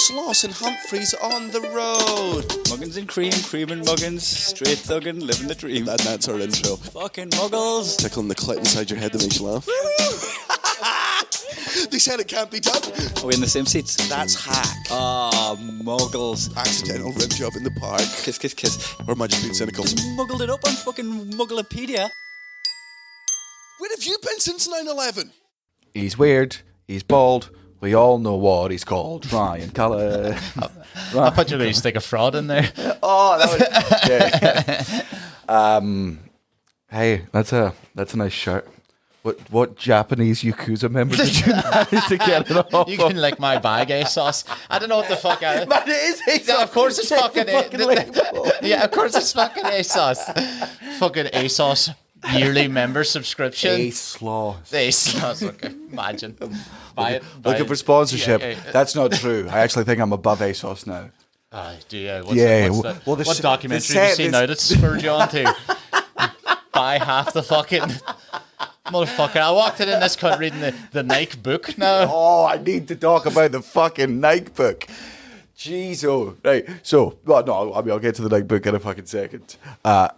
Sloss and Humphreys on the road. Muggins and cream and muggins, straight thuggin', living the dream. And that's our intro. Fucking muggles. Tickling the clit inside your head that makes you laugh. They said it can't be done. Are we in the same seats? That's hack. Ah, muggles. Accidental rib job in the park. Kiss, kiss, kiss. Or am I just being cynical? Muggled it up on fucking Mugglepedia. Where have you been since 9/11? He's weird. He's bald. We all know what he's called. Ryan Colour. I thought you were going to stick a fraud in there. Oh, that was... Hey, that's a nice shirt. What Japanese Yakuza member did you manage to get it off? You can lick my bag, ASOS. I don't know what the fuck I... Man, it is ASOS. Yeah, of course it's fucking... label. Yeah, of course it's fucking ASOS. Fucking ASOS yearly member subscription. Sloss. ASOS, okay. Imagine. Buy it. Looking for sponsorship. Yeah. That's not true. I actually think I'm above ASOS now. Do you? What documentary have you seen now that spurred you on to buy half the fucking... Motherfucker, I walked in this country reading the Nike book now. Oh, I need to talk about the fucking Nike book. Jeez, oh, right. So, well, no, I mean, I'll get to the Nike book in a fucking second. Look,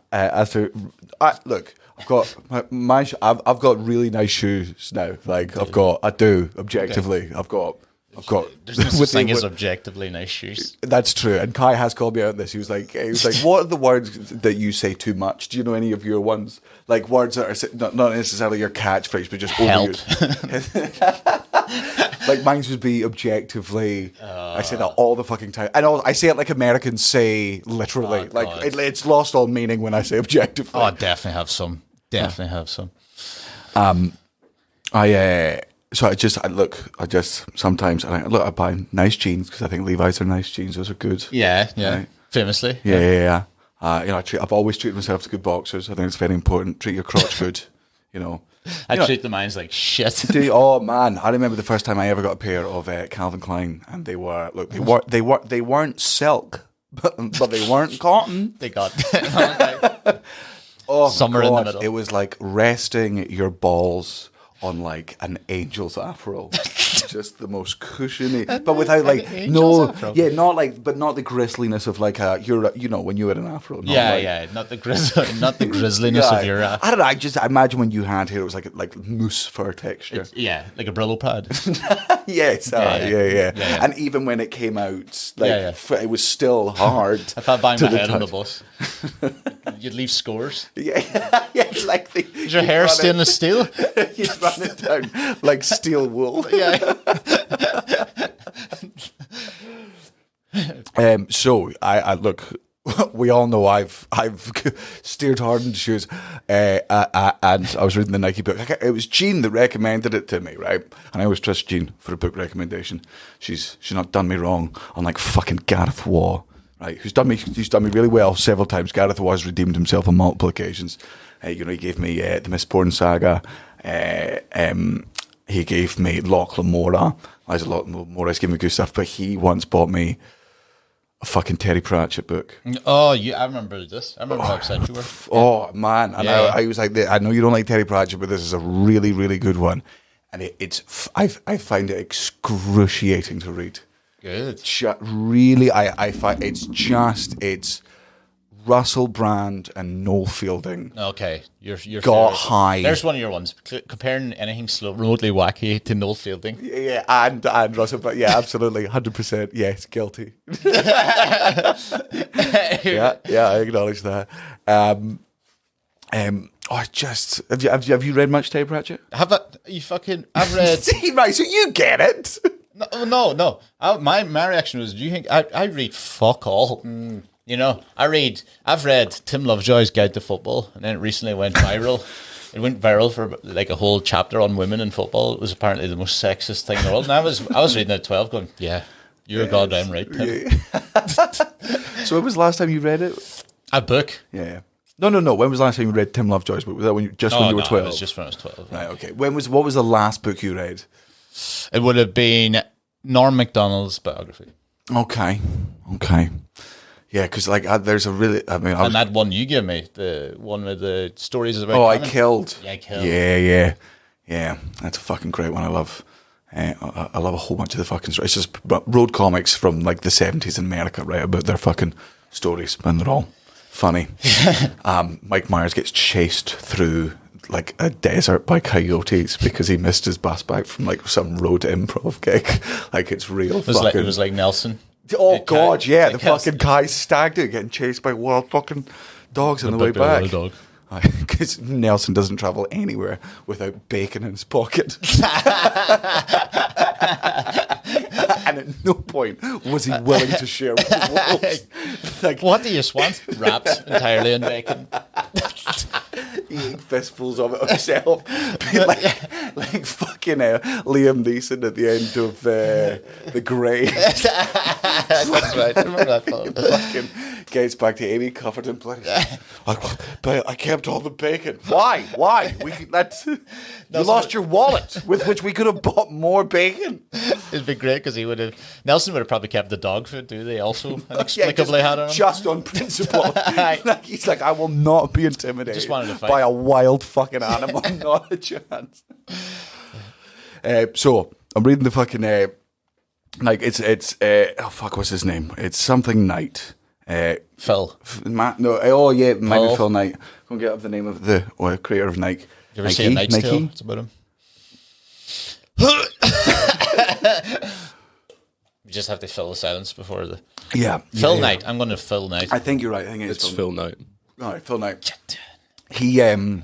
I've got I've got really nice shoes now. Like, I do objectively. Okay. I've got. There's no such thing as objectively nice shoes. That's true. And Kai has called me out on this. He was like, what are the words that you say too much? Do you know any of your ones? Like words that are not necessarily your catchphrase, but just help. Like mine would be objectively. I say that all the fucking time. And I say it like Americans say literally. It's lost all meaning when I say objectively. Oh, I definitely have some. So I buy nice jeans because I think Levi's are nice jeans. Those are good. Yeah. Right? Famously. Yeah. I've always treated myself to good boxers. I think it's very important. Treat your crotch good. I treat the mines like shit. Oh man, I remember the first time I ever got a pair of Calvin Klein, and they weren't silk, but they weren't cotton. They got somewhere in the middle. It was like resting your balls on like an angel's afro, just the most cushiony, but without like not the gristliness of like when you had an afro. Not the grisliness of your. I don't know. I imagine when you had hair, it was like mousse fur texture. Like a Brillo pad. Yes, yeah. And even when it came out, it was still hard. If I bang my head on the bus, you'd leave scores. Yeah, like is your hair stainless steel? You'd run it down like steel wool. Yeah. So I look. We all know I've steered hard into shoes, and I was reading the Nike book. It was Jean that recommended it to me, right? And I always trust Jean for a book recommendation. She's not done me wrong, unlike fucking Gareth Waugh, right? Who's done me really well several times. Gareth Waugh has redeemed himself on multiple occasions. He gave me the Miss Porn Saga. He gave me Lachlan Mora. There's a lot more. He's given me good stuff, but he once bought me a fucking Terry Pratchett book. Oh, I remember this. I remember how upset you were. Oh man, and I was like, I know you don't like Terry Pratchett, but this is a really, really good one, and I find it excruciating to read. Good. Really, I find it's Russell Brand and Noel Fielding. Okay, you're got high. There's one of your ones. Comparing anything remotely wacky to Noel Fielding. Yeah, and Russell Brand. Yeah, absolutely, 100%. Yes, guilty. yeah, I acknowledge that. Have you read much Terry Pratchett? I've read. See, right, so you get it. No. My reaction was, do you think I read fuck all? I've read Tim Lovejoy's Guide to Football, and then it recently went viral. It went viral for like a whole chapter on women in football. It was apparently the most sexist thing in the world. And I was reading it at 12 going, yeah, you're goddamn right, Tim. Yeah. So when was the last time you read it? A book? Yeah. No. When was the last time you read Tim Lovejoy's book? Was that when you were 12? It was just when I was 12. Right, okay. What was the last book you read? It would have been Norm Macdonald's biography. Okay. Yeah, because there's a really, and that one you gave me, the one with the stories about. I Killed. Yeah, I Killed. Yeah. That's a fucking great one. I love. I love a whole bunch of the fucking stories. It's just road comics from like the 70s in America, right? About their fucking stories, and they're all funny. Mike Myers gets chased through like a desert by coyotes because he missed his bus back from like some road improv gig. Like it's real. It was like Nelson. Oh God, yeah, the fucking guy's stag do getting chased by wild fucking dogs on the way back. Because Nelson doesn't travel anywhere without bacon in his pocket. And at no point was he willing to share with the wolves. Like, What do you want? Wrapped entirely in bacon. eating fistfuls of it himself. like fucking Liam Neeson at the end of The Grey. That's right. I remember that film. Fucking gets back to Amy covered in blood. But I kept all the bacon. Why? You lost your wallet with which we could have bought more bacon. It'd be great because Nelson would have probably kept the dog food. Do they also inexplicably had on him? Just on principle. Like, he's like, I will not be intimidated Just wanted to fight. by a wild fucking animal. Not a chance. So I'm reading the fucking like it's oh fuck, what's his name? It's something Knight. Phil. Maybe Phil Knight. Go and get up the name of the creator of Nike. You ever see A Knight's Tale? It's about him. You just have to fill the silence before the... Phil Knight. I'm going to Phil Knight. I think you're right. I think It's Phil Knight. All right, Phil Knight. He wrote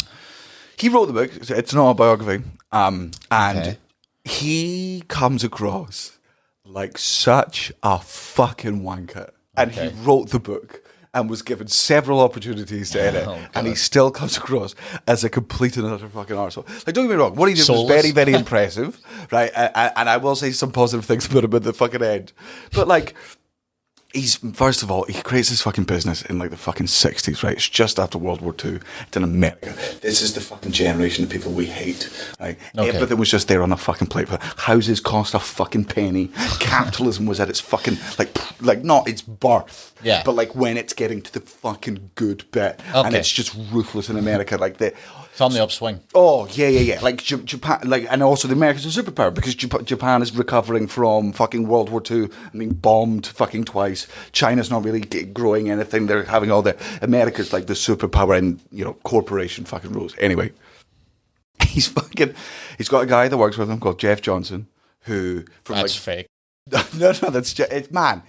the book. It's not a biography. And he comes across like such a fucking wanker. And he wrote the book and was given several opportunities to edit, and he still comes across as a complete and utter fucking arsehole. Like, don't get me wrong, what he did was very, very impressive, right? And I will say some positive things about him at the fucking end. But, like, first of all, he creates this fucking business in, like, the fucking 60s, right? It's just after World War II. It's in America. This is the fucking generation of people we hate, right? Everything was just there on a fucking plate. Houses cost a fucking penny. Capitalism was at its fucking, like not its birth, but, like, when it's getting to the fucking good bit. And it's just ruthless in America. Like, it's on the upswing. Oh, yeah. Like, Japan, like, and also the Americans are a superpower because Japan is recovering from fucking World War II. I mean, bombed fucking twice. China's not really growing anything. They're having all the... America's like the superpower and, corporation fucking rules. Anyway, he's got a guy that works with him called Jeff Johnson, who... That's fake. No, it's man...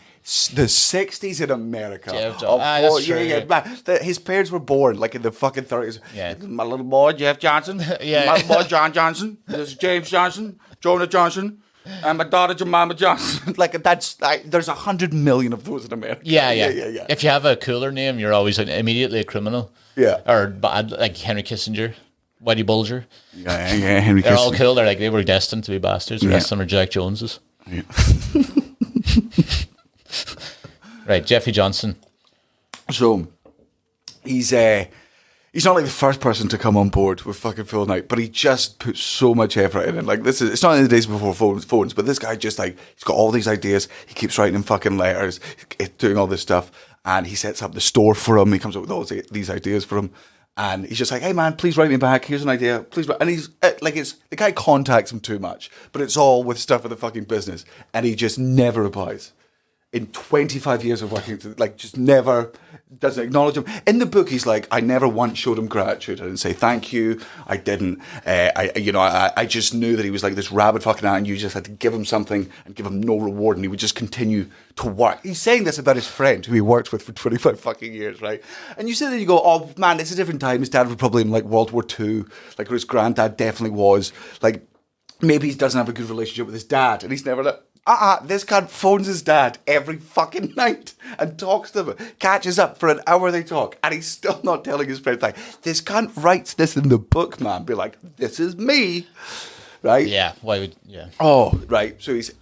The 60s in America. Jeff Johnson. Man. His parents were born like in the fucking 30s. Yeah. My little boy, Jeff Johnson. My little boy, John Johnson. This is James Johnson. Jonah Johnson. And my daughter, Jemima Johnson. There's 100 million of those in America. Yeah. If you have a cooler name, you're always immediately a criminal. Yeah. Or bad, like Henry Kissinger, Whitey Bulger. Yeah, Henry Kissinger. They're all cool. They were destined to be bastards. The rest of them are Jack Joneses. Yeah. Right, Jeffy Johnson. So he's not like the first person to come on board with fucking Phil Knight, but he just puts so much effort in it. Like, it's not in the days before phones, but this guy just like, he's got all these ideas. He keeps writing him fucking letters, doing all this stuff, and he sets up the store for him. He comes up with all these ideas for him. And he's just like, hey man, please write me back. Here's an idea. Please write. And he's the guy contacts him too much, but it's all with stuff for the fucking business. And he just never replies. In 25 years of working, just never doesn't acknowledge him. In the book, he's like, I never once showed him gratitude. I didn't say thank you. I didn't. I just knew that he was like this rabid fucking ant, and you just had to give him something and give him no reward, and he would just continue to work. He's saying this about his friend who he worked with for 25 fucking years, right? And you sit there and you go, oh man, it's a different time. His dad was probably in like World War II, like his granddad definitely was. Like, maybe he doesn't have a good relationship with his dad, and he's never like, this cunt phones his dad every fucking night and talks to him, catches up for an hour, they talk, and he's still not telling his friend, like, this cunt writes this in the book, man. Be like, this is me, right? Yeah, why would, yeah. Oh, right, so he's...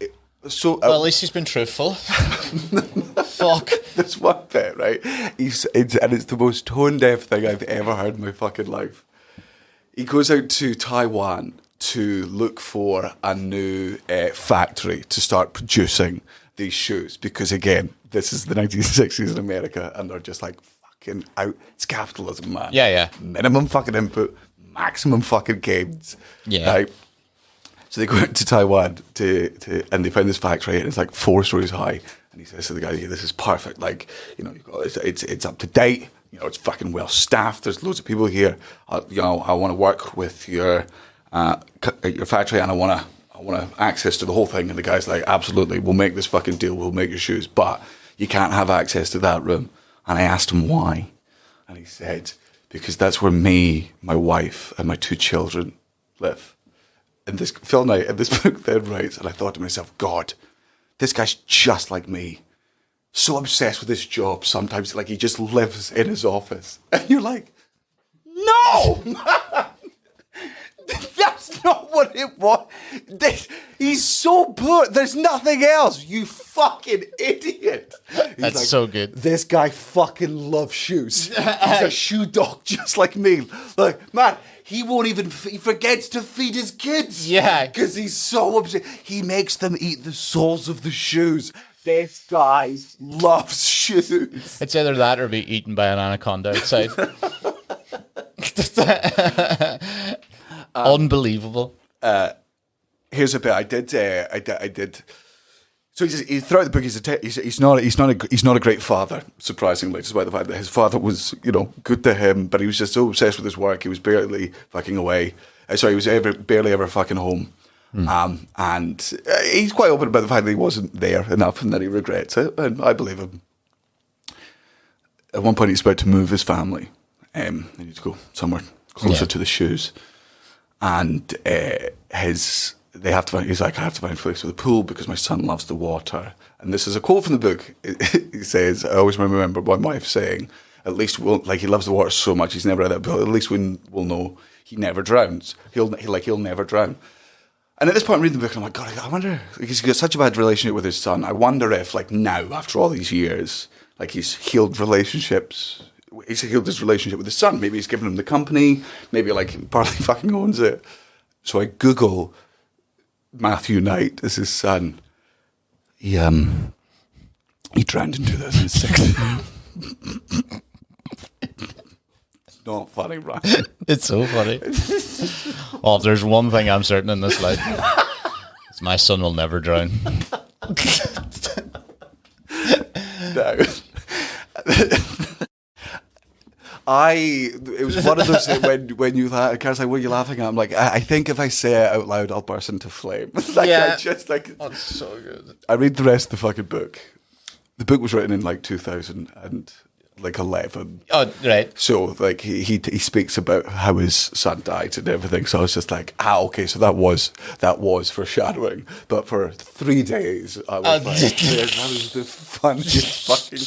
So, well, at least he's been truthful. Fuck. That's one bit, right? It's the most tone-deaf thing I've ever heard in my fucking life. He goes out to Taiwan to look for a new factory to start producing these shoes. Because, again, this is the 1960s in America, and they're just like, fucking out. It's capitalism, man. Yeah. Minimum fucking input, maximum fucking gains. Yeah. Right? So they go out to Taiwan and they find this factory, and it's like 4 stories high. And he says to the guy, "Yeah, this is perfect. Like, you've got, it's up to date. It's fucking well staffed. There's loads of people here. I want to work with your factory, and I want access to the whole thing." And the guy's like, "Absolutely, we'll make this fucking deal. We'll make your shoes, but you can't have access to that room." And I asked him why, and he said, "Because that's where me, my wife, and my 2 children live." And Phil Knight in this book then writes, and I thought to myself, God, this guy's just like me. So obsessed with his job sometimes, like he just lives in his office. And you're like, no! That's not what it was. He's so poor. There's nothing else. You fucking idiot. That's like, so good. This guy fucking loves shoes. He's a shoe dog just like me. Like, man, he forgets to feed his kids. Yeah. Because he's so upset. He makes them eat the soles of the shoes. This guy loves shoes. It's either that or be eaten by an anaconda outside. Unbelievable. Here's a bit I did. So throughout the book, he's not a great father. Surprisingly, despite the fact that his father was good to him, but he was just so obsessed with his work, he was barely fucking away. He was barely ever fucking home. And he's quite open about the fact that he wasn't there enough and that he regrets it, and I believe him. At one point, he's about to move his family. He needs to go somewhere closer to the shoes. And they have to find. He's like, I have to find a place with a pool because my son loves the water. And this is a quote from the book. He says, "I always remember my wife saying, at least he loves the water so much he's never had that pool. At least we'll know he never drowns. He'll never drown." And at this point, I'm reading the book, and I'm like, God, I wonder. He's got such a bad relationship with his son. I wonder if, now, after all these years, he's healed relationships. He's healed his relationship with his son. Maybe he's given him the company. Maybe partly fucking owns it. So I Google Matthew Knight as his son. He drowned in 2006. It's not funny, right? It's so funny. Oh, if there's one thing I'm certain in this life, it's my son will never drown. No. It was one of those when you laugh, Karen's like, "What are you laughing at?" I'm like, I think if I say it out loud, I'll burst into flame. Yeah. It's so good. I read the rest of the fucking book. The book was written in 2011. Oh, right. So he speaks about how his son died and everything. So I was just like, okay, so that was foreshadowing. But for 3 days, I was like, that was the funniest fucking.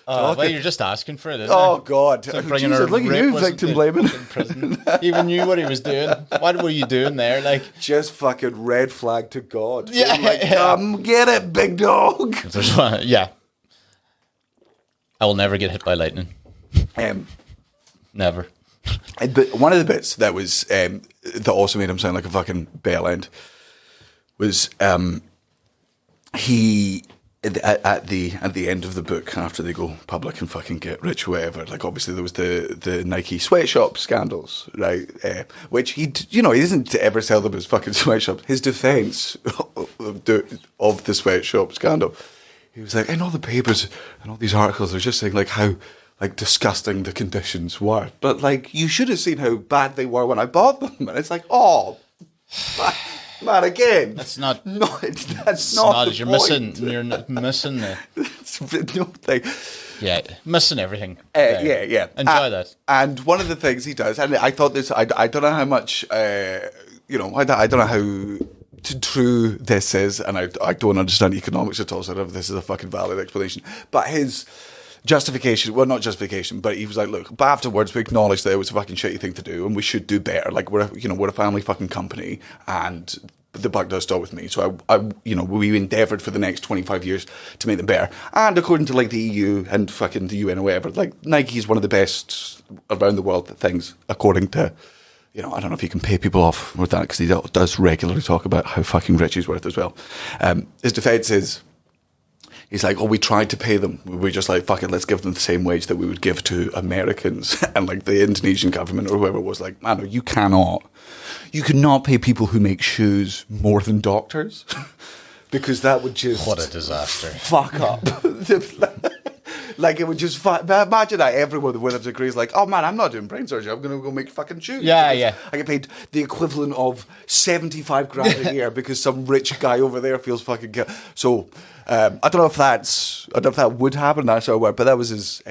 Well, you're just asking for it, isn't Oh, it? God. So Jesus, look at you, victim blaming. In prison. He even knew what he was doing. What were you doing there? Just fucking red flag to God. Yeah. Come get it, big dog. Yeah. I will never get hit by lightning. Never. But one of the bits that was that also made him sound like a fucking bell end was he at the end of the book, after they go public and fucking get rich, whatever. Obviously there was the Nike sweatshop scandals, right? Which he doesn't ever sell them as fucking sweatshops. His defense of the sweatshop scandal, he was like, in all the papers and all these articles, they're just saying how disgusting the conditions were. But you should have seen how bad they were when I bought them. And it's like, oh, man, again. That's not. No, that's not. The you're point. You're missing the. No thing. Yeah, missing everything. Yeah. Enjoy that. And one of the things he does, and I thought this, I don't know how much, I don't know how true this is, and I don't understand economics at all, so I don't know if this is a fucking valid explanation. But his justification, well, not justification, but he was like, look, but afterwards we acknowledged that it was a fucking shitty thing to do, and we should do better. We're a family fucking company, and the buck does stop with me. So we endeavoured for the next 25 years to make them better. And according to the EU and fucking the UN or whatever, Nike is one of the best around the world at things, according to, I don't know if you can pay people off with that, because he does regularly talk about how fucking rich he's worth as well. His defence is, He's like, oh, we tried to pay them. We were just like, fuck it, let's give them the same wage that we would give to Americans. And like the Indonesian government or whoever was like, man, you cannot pay people who make shoes more than doctors. Because that would just... What a disaster. Fuck up. Like, it would just... Imagine that everyone with a degree is like, oh, man, I'm not doing brain surgery. I'm going to go make fucking shoes. Yeah, yeah. I get paid the equivalent of 75 grand a year because some rich guy over there feels fucking guilty. So, I don't know if that would happen, that sort of word, but that was his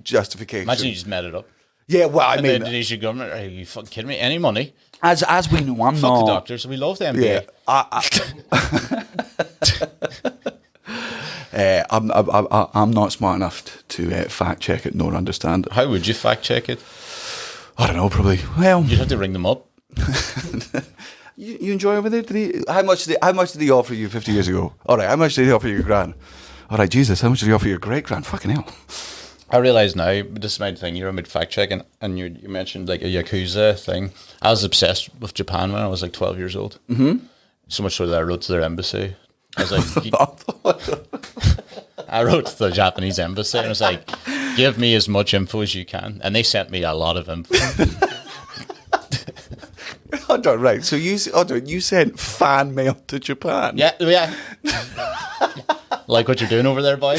justification. Imagine you just made it up. Yeah, well, I mean... The Indonesian government, are you fucking kidding me? Any money? As we know, I'm Fuck not... the doctors, we love them. Yeah, I'm not smart enough to fact check it nor understand it. How would you fact check it? I don't know, probably. Well, You'd have to ring them up. you enjoy over there? How much did he offer you 50 years ago? All right, how much did he offer your gran? All right, Jesus, how much did he offer your great gran? Fucking hell. I realise now, this is my thing, you're mid fact checking, and you mentioned like a Yakuza thing. I was obsessed with Japan when I was like 12 years old. Mm-hmm. So much so that I wrote to their embassy. I was like, I wrote to the Japanese embassy and I was like, give me as much info as you can. And they sent me a lot of info. Hold on, right. So you sent fan mail to Japan? Yeah. Like what you're doing over there, boy?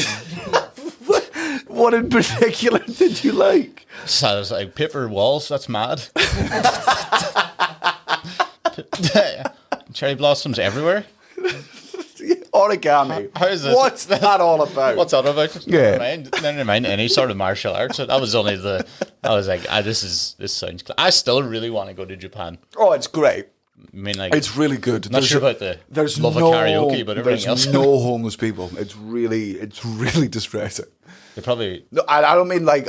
What in particular did you like? So I was like, paper walls, that's mad. Cherry blossoms everywhere. Origami. How is this? What's that all about? What's that about? Yeah. Never mind any sort of martial arts. That was only I was like, this sounds I still really want to go to Japan. Oh, it's great. I mean, like, it's really good. Not sure about there's love of karaoke, but everything else. There's no homeless people. It's really distressing. They probably... No, I don't mean like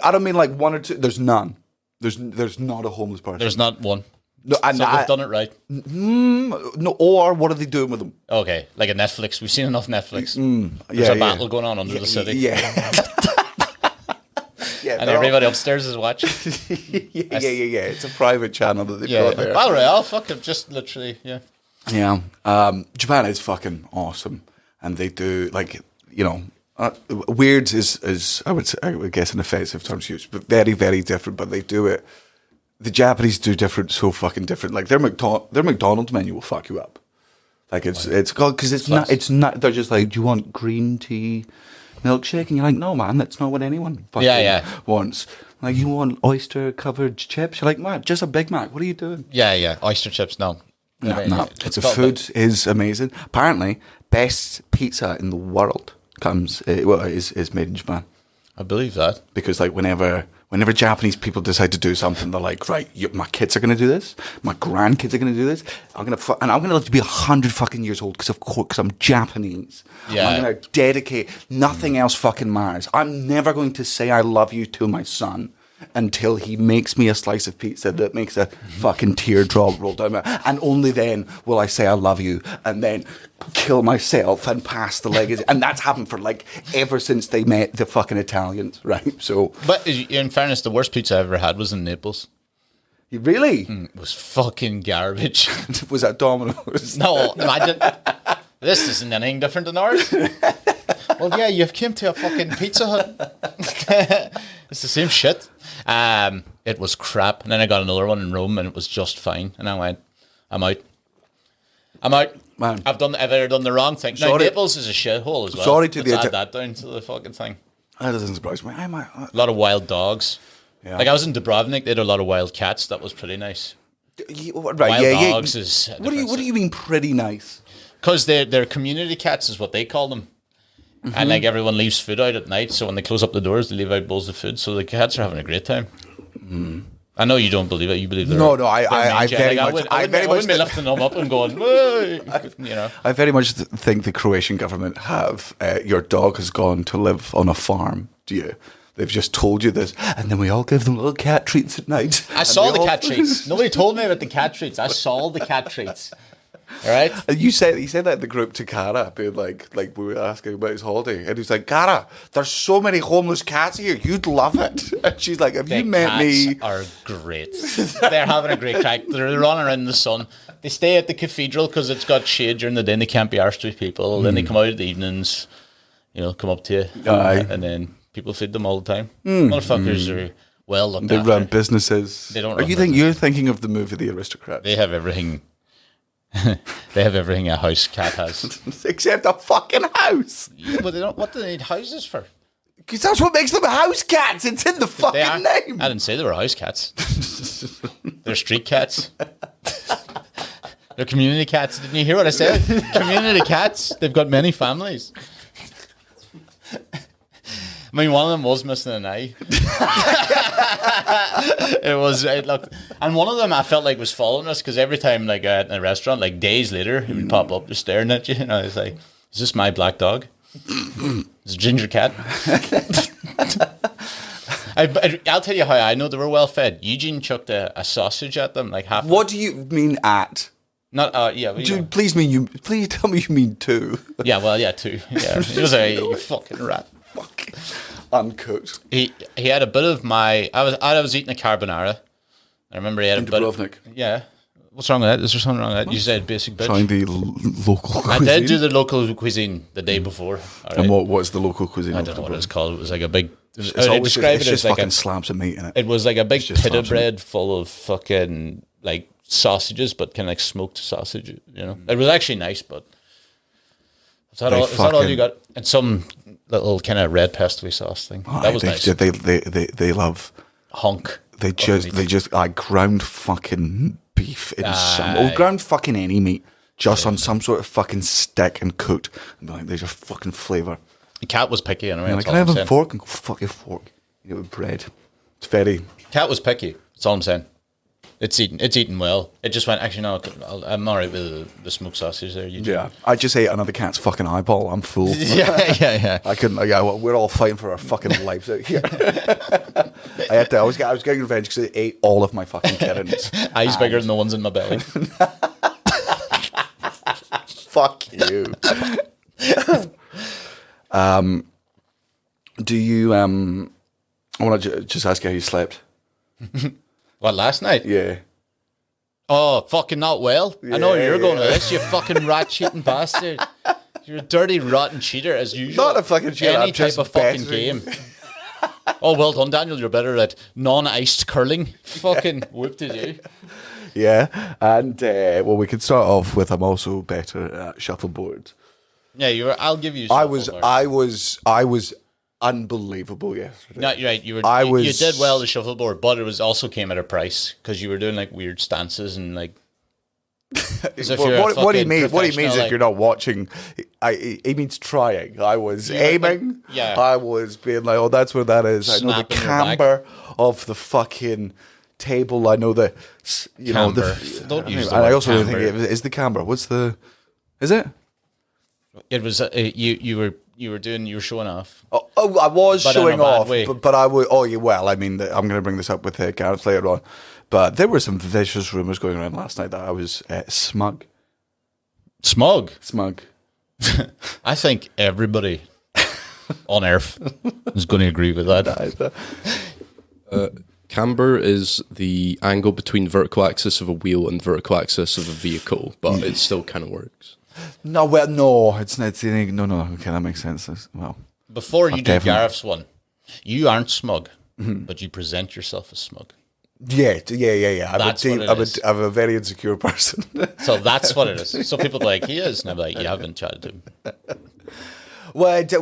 one or two. There's none. There's not a homeless person. There's not one. No, so they've done it right. No, or what are they doing with them? Okay, like a Netflix. We've seen enough Netflix. There's a battle going on under the city. Yeah. And everybody upstairs is watching. yeah. It's a private channel that they've got there. Battle Royale, fucking just literally, yeah. Yeah. Japan is fucking awesome, and they do weird is I would guess an offensive term to use, but very, very different. But they do it. The Japanese do different, so fucking different. Like their McDonald's menu will fuck you up. Like it's called because it's not. They're just like, do you want green tea, milkshake? And you're like, no, man, that's not what anyone fucking wants. Like, you want oyster covered chips? You're like, man, just a Big Mac. What are you doing? Yeah, oyster chips. No. The food is amazing. Apparently, best pizza in the world is made in Japan. I believe that because like whenever Japanese people decide to do something, they're like, right, my kids are going to do this, my grandkids are going to do this. I'm going to live to be 100 fucking years old because I'm Japanese. Yeah. I'm going to dedicate. Nothing else fucking matters. I'm never going to say I love you to my son until he makes me a slice of pizza that makes a fucking teardrop roll down my... And only then will I say I love you and then kill myself and pass the legacy. And that's happened for like ever since they met the fucking Italians, right? So, but in fairness, the worst pizza I ever had was in Naples. Really? It was fucking garbage. Was that Domino's? No, imagine. This isn't anything different than ours. Well, yeah, you've came to a fucking Pizza Hut. It's the same shit. It was crap. And then I got another one in Rome and it was just fine. And I went, I'm out. Man. I've either done the wrong thing. Now, Naples is a shithole as well. Sorry to Let's add that down to the fucking thing. That doesn't surprise me. A lot of wild dogs. Yeah. Like I was in Dubrovnik, they had a lot of wild cats. That was pretty nice. Right, wild dogs is... What do you mean pretty nice? Because they're community cats is what they call them. Mm-hmm. And like everyone leaves food out at night, so when they close up the doors, they leave out bowls of food. So the cats are having a great time. Mm. I know you don't believe it. You believe they're I very much. I wouldn't be lifting them up and going, you know. I very much think the Croatian government have your dog has gone to live on a farm. Do you? They've just told you this, and then we all give them little cat treats at night. I saw the cat treats. Nobody told me about the cat treats. I saw the cat treats. All right. You said that in the group to Cara, being like we were asking about his holiday, and he's like, Cara, there's so many homeless cats here, you'd love it. And she's like, have you met me? Are great. They're having a great crack. They're running around in the sun. They stay at the cathedral because it's got shade during the day and they can't be arsed with people. Then they come out in the evenings. come up to you, Aye. and then people feed them all the time. Motherfuckers are well looked They after. run businesses. They don't Are run you think you're thinking of the movie The Aristocrats? They have everything. They have everything a house cat has. Except a fucking house. But they don't. What do they need houses for? Because that's what makes them house cats. It's in the They fucking are. name. I didn't say they were house cats. They're street cats. They're community cats. Didn't you hear what I said? Community cats. They've got many families. I mean, one of them was missing an eye. It looked, and one of them I felt like was following us because every time, like at a restaurant, like days later, he would pop up just staring at you, and I was like, "Is this my black dog? It's a ginger cat." I'll tell you how I know they were well fed. Eugene chucked a sausage at them, like half. What do you mean at? Not yeah. Well, Dude, please tell me you mean two. yeah, well, yeah, too. Yeah, he was a you fucking rat. Fuck. Uncooked. He had a bit of my. I was eating a carbonara. I remember he had a bit. Dubrovnik. Yeah. What's wrong with that? Is there something wrong with that? You said basic bitch. Trying the local I cuisine. did do the local cuisine the day before. All And right. what's the local cuisine? I don't know what it's called. It was like a big. It's I'd always describe it's it just as like fucking a. slabs of meat in it. It was like a big just pita slabs of meat. bread full of fucking like sausages, but kind of like smoked sausage. You know, it was actually nice, but. Is that all you got? And some little kind of red pesto sauce thing. That was nice. They love. Honk. They just ground fucking beef in some ground fucking any meat just on some sort of fucking stick and cooked. And be like, there's your fucking flavour. The cat was picky anyway. Like, That's can all I I'm have a saying. fork? And go, fuck your fork. You know, with bread. It's very. Cat was picky. That's all I'm saying. It's eaten well. It just went. Actually, no. I'm alright with the smoked sausage there. Yeah, I just ate another cat's fucking eyeball. I'm full. yeah. I couldn't. Yeah, well, we're all fighting for our fucking lives out here. I was getting revenge because I ate all of my fucking kittens. Eyes bigger than the ones in my belly. Fuck you. Do you? I want to just ask you how you slept. What, last night? Yeah. Oh, fucking not well. I know where you're going with yeah. this. You fucking rat cheating bastard. You're a dirty, rotten cheater as usual. Not a fucking cheater, Any I'm type just of fucking bettering. game. Oh, well done, Daniel. You're better at non-iced curling. Fucking whooped it, you. Yeah, and well, we could start off with I'm also better at shuffleboard. Yeah, you were. I'll give you. I was shuffleboard. unbelievable yesterday. No, you're right. You did well the shuffleboard, but it was also came at a price because you were doing like weird stances and like. What do you mean? What he means like, if you're not watching, he means trying. I was aiming. yeah. I was being like, oh, that's where that is. I know the Snapping your camber of the fucking table. I know the, you know Camber. the. Don't use the And I word also think camber. is the camber. What's the? Is it? It was you were showing off. Oh, I was But in showing a bad off, way. but I would. Oh, yeah. Well, I mean, I'm going to bring this up with Gareth later on, but there were some vicious rumors going around last night that I was smug. Smug. I think everybody on Earth is going to agree with that. Camber is the angle between vertical axis of a wheel and vertical axis of a vehicle, but it still kind of works. No, well, no, it's not. No. Okay, that makes sense. Well, Before you do definitely. Gareth's one, you aren't smug, but you present yourself as smug. yeah. That's what it is. I'm a very insecure person. So that's what it is. So people be like, he is. And I'm like, you haven't chatted to him. I do,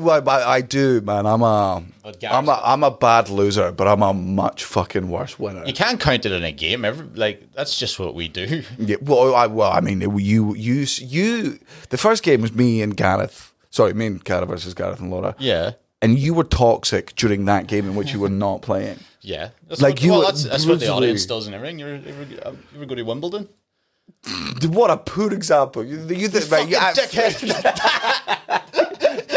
man. But Gareth's I'm a bad loser, but I'm a much fucking worse winner. You can't count it in a game. That's just what we do. Yeah, I mean, you. The first game was me and Gareth. Sorry, me and Gareth versus Gareth and Laura. Yeah. And you were toxic during that game in which you were not playing. Yeah. That's Like what, you well, were that's what the brutally- audience does and everything. You ever go to Wimbledon? What a poor example. You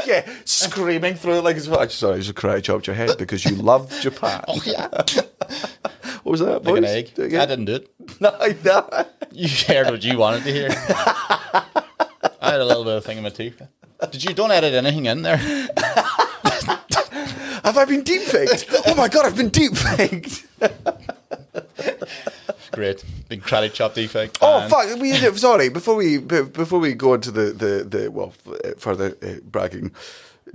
yeah, screaming through it like it's. Sorry, I just karate chopped your head because you loved Japan. Oh, yeah. What was that? Like an boys? egg. Do it again. I didn't do it. No. You heard what you wanted to hear. I had a little bit of thing in my teeth. Don't edit anything in there. Have I been deep faked? Oh my god, I've been deep faked. Great. Big karate chop defect. Oh And- fuck! Sorry. Before we go into the further bragging,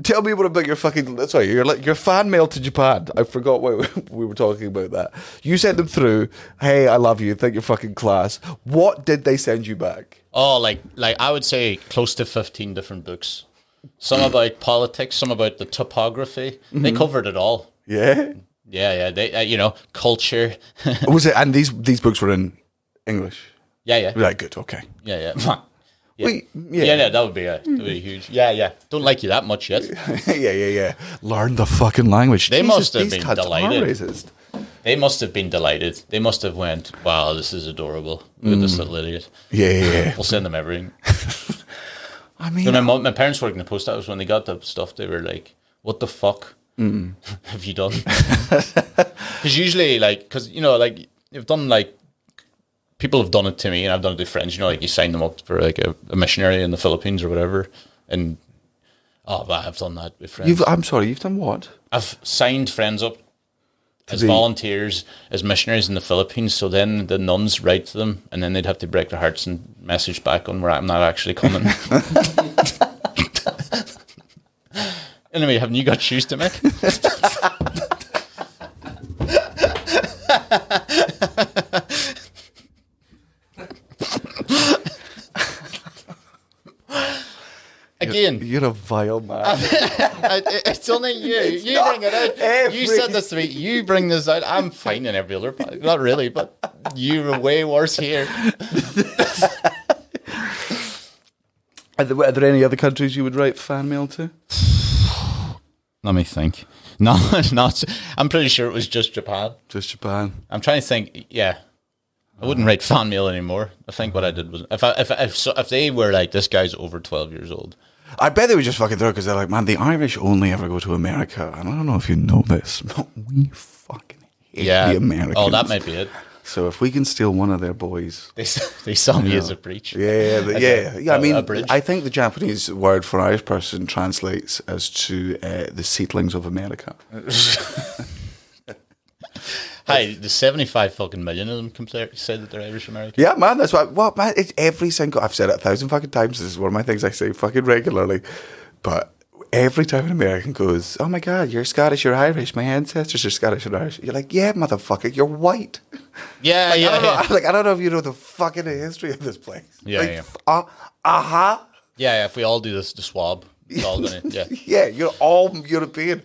Tell me what about your fucking... Sorry, your fan mail to Japan. I forgot what we were talking about that. You sent them through, hey, I love you, think you're fucking class. What did they send you back? Oh, like I would say close to 15 different books. Some about politics, some about the topography. They covered it all. Yeah? Yeah. They, culture. Was it? And these books were in English? Yeah. Right, good, okay. Yeah. Wait, Yeah, that would be huge. Yeah. Don't like you that much yet. yeah. Learn the fucking language. They must have been cunts are delighted. racist. They must have been delighted. They must have went, wow, this is adorable. Look at this little idiot. Yeah. We'll send them everything. I mean... So my parents worked in the post office. When they got the stuff, they were like, what the fuck have you done? Because usually, you've done, people have done it to me, and I've done it to friends. You sign them up for, a missionary in the Philippines or whatever. And, I've done that with friends. I'm sorry, you've done what? I've signed friends up as volunteers, as missionaries in the Philippines, so then the nuns write to them, and then they'd have to break their hearts and message back on where I'm not actually coming. Anyway, haven't you got shoes to make? Again, You're a vile man. it's only you. You bring it out. You said this to me. You bring this out. I'm fine in every other part. Not really, but you're way worse here. Are there any other countries you would write fan mail to? Let me think. No, not. I'm pretty sure it was just Japan. Just Japan. I'm trying to think. Yeah, I wouldn't write fan mail anymore. I think what I did was if they were like, this guy's over 12 years old. I bet they would just fucking throw it because they're like, man, the Irish only ever go to America. And I don't know if you know this, but we fucking hate the Americans. Oh, that might be it. So if we can steal one of their boys... They saw me as a breach. Yeah. I mean, a bridge. I think the Japanese word for Irish person translates as to the seedlings of America. Hi, the 75 fucking million of them say that they're Irish American. Yeah, man, that's why. Well, man, it's every single... I've said it 1,000 fucking times. This is one of my things I say fucking regularly. But every time an American goes, oh my God, you're Scottish, you're Irish, my ancestors are Scottish and Irish. You're like, yeah, motherfucker, you're white. Yeah, I don't know if you know the fucking history of this place. Yeah. Yeah, if we all do this, the swab, it's all gonna, yeah, you're all European.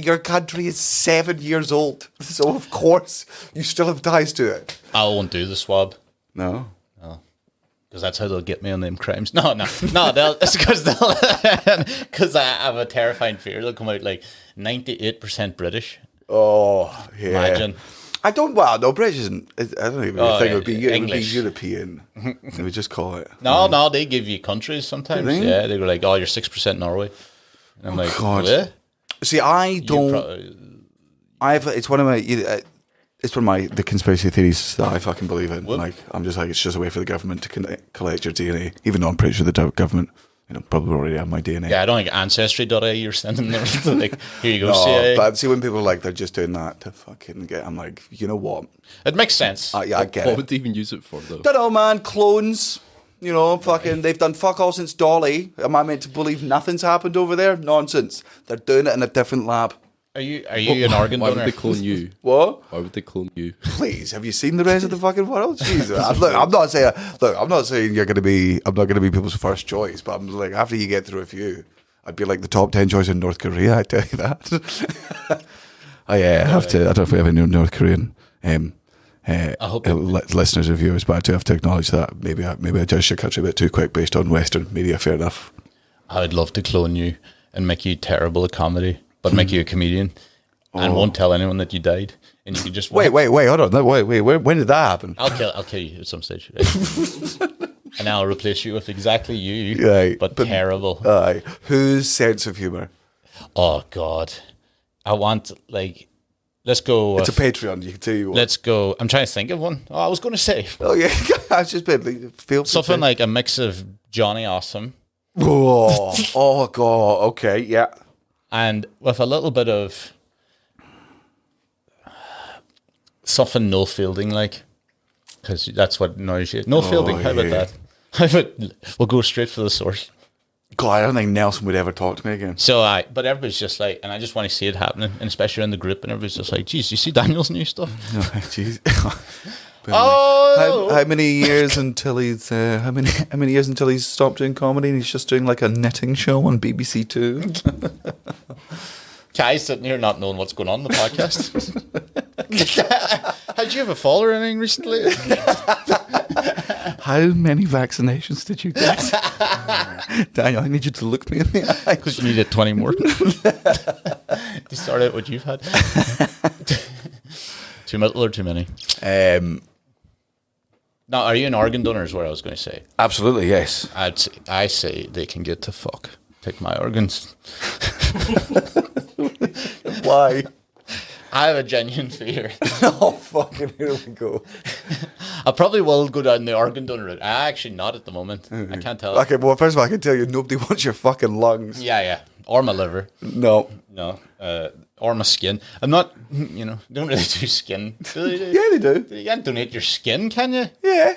Your country is 7 years old. So, of course, you still have ties to it. I won't do the swab. No. Because that's how they'll get me on them crimes. No, it's because I have a terrifying fear. They'll come out like 98% British. Oh, yeah. Imagine. I don't, well, no, British isn't, I don't even think it would be English. European. They would just call it. No, they give you countries sometimes. Do they? Yeah, they go like, oh, you're 6% Norway. And I'm like, God. what? See, I don't, it's one of my, the conspiracy theories that I fucking believe in. What? Like, I'm just like, it's just a way for the government to collect your DNA, even though I'm pretty sure the government, probably already have my DNA. Yeah, I don't think Ancestry.ie you're sending them like, here you go, No, CIA. but see, when people are like, they're just doing that to fucking get, I'm like, you know what? It makes sense. Yeah, I get What it. would they even use it for, though? Don't know, man. Clones. Fucking, they've done fuck all since Dolly. Am I meant to believe nothing's happened over there? Nonsense. They're doing it in a different lab. Are you an organ Why donor? would they clone you? What? Why would they clone you? Please, have you seen the rest of the fucking world? Jesus, I'm not saying you're going to be. I'm not going to be people's first choice, but I'm like, after you get through a few, I'd be like the top 10 choice in North Korea. I tell you that. I have to. I don't know if we have any North Korean I hope listeners or viewers, but I do have to acknowledge that maybe I judged your country a bit too quick based on Western media. Fair enough. I would love to clone you and make you terrible at comedy, but make you a comedian and won't tell anyone that you died. And you can just wait, hold on. Wait. When did that happen? I'll kill you at some stage. Right? And I'll replace you with exactly you, Right, but terrible. Aye. Whose sense of humour? Oh God, I want let's go. It's a Patreon. You can tell you what. Let's go. I'm trying to think of one. Oh, I was going to say. Oh yeah, I was just feel Something like a mix of Johnny Awesome. Oh God. Okay, yeah. And with a little bit of something Noel Fielding because that's what annoys you. Noel Fielding, how about that? We'll go straight for the source. God, I don't think Nelson would ever talk to me again. But everybody's just like, and I just want to see it happening, and especially in the group, and everybody's just like, geez, you see Daniel's new stuff? Jeez. Oh! How many years until he's how many years until he's stopped doing comedy and he's just doing like a knitting show on BBC Two? Kai's sitting here not knowing what's going on in the podcast. Did you have a fall or anything recently? How many vaccinations did you get? Daniel, I need you to look me in the eye. Because you needed 20 more. You start out what you've had. Too little or too many? Now, are you an organ donor is what I was going to say. Absolutely, yes. I say they can get to fuck. Take my organs. Why? I have a genuine fear. Oh, fucking here we go. I probably will go down the organ donor route. I actually not at the moment. I can't tell. Okay, well, first of all, I can tell you, nobody wants your fucking lungs. Yeah. Or my liver. No. Or my skin. I'm not, don't really do skin. Do they do? Yeah, they do. You can't donate your skin, can you? Yeah.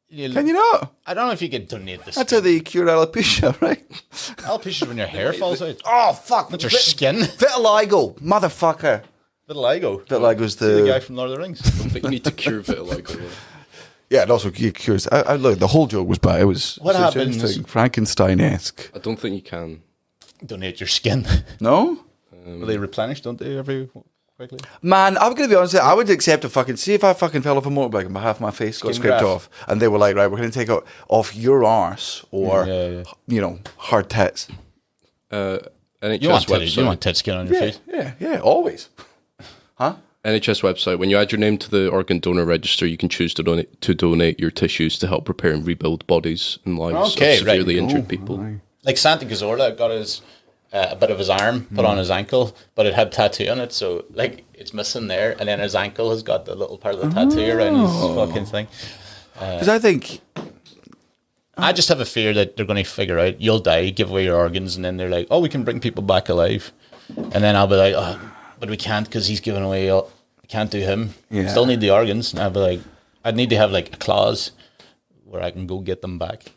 Can you not? I don't know if you can donate the skin. That's how they cure alopecia, right? Alopecia is when your hair falls out. Oh, fuck. Not your skin. Vitiligo, motherfucker. Vitiligo. Vitiligo's the guy from Lord of the Rings. But you need to cure vitiligo. Yeah, and also cures. Look, the whole joke was bad. It was What happens? Frankenstein-esque. I don't think you can. Donate your skin. No? Will they replenish, don't they, every quickly? Man, I'm going to be honest with you, I would accept a fucking... See if I fucking fell off a motorbike and half my face got Skin scraped graft. off. And they were like, right, we're going to take off your arse or, hard tits. NHS You want website. tit skin on your face? Yeah, always. Huh? NHS website. When you add your name to the organ donor register, you can choose to donate your tissues to help repair and rebuild bodies and lives Okay, of severely right. injured people. Like Santa Cazorla got his a bit of his arm put on his ankle, but it had tattoo on it, so like it's missing there, and then his ankle has got the little part of the tattoo around his fucking thing. Because I think... I just have a fear that they're going to figure out you'll die, give away your organs, and then they're like, oh, we can bring people back alive, and then I'll be like, oh, but we can't because he's giving away. We can't do him. Yeah. Still need the organs, and I'll be like, I'd need to have like a clause where I can go get them back.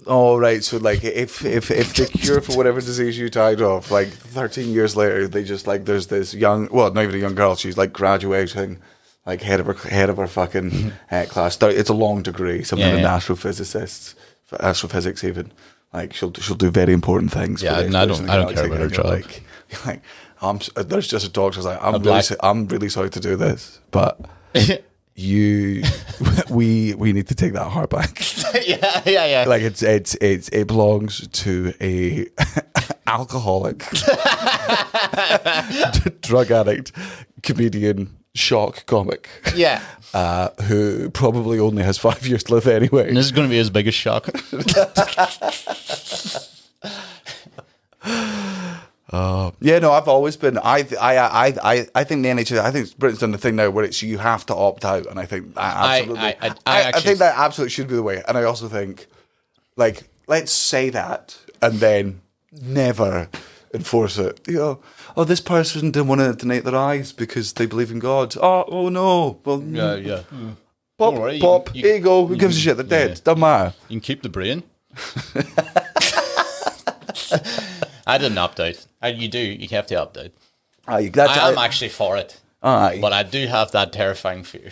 Oh, right. So, like, if the cure for whatever disease you died of, like, 13 years later, they just, like, there's this young, well, not even a young girl, she's, like, graduating, like, head of her fucking class. It's a long degree, something in astrophysics even. Like, she'll do very important things. Yeah, for the I don't exploration of care the about her galaxy. job. Like, there's just a doctor's like, I'm really sorry to do this, but... we need to take that heart back. yeah. Like it belongs to a alcoholic, drug addict, comedian, shock comic. Yeah. Who probably only has 5 years to live anyway. And this is going to be his biggest shock. Yeah, no, I've always been. I think the NHS. I think Britain's done the thing now where it's you have to opt out, and I think absolutely. I think that absolutely should be the way. And I also think, like, let's say that and then never enforce it. You know, oh, this person didn't want to donate their eyes because they believe in God. Oh no. Well, Yeah. pop, Don't worry, pop. Here you go. Who gives a shit? They're dead. Doesn't matter. You can keep the brain. I didn't opt out. You do. You have to opt out. I am actually for it. But I do have that terrifying fear.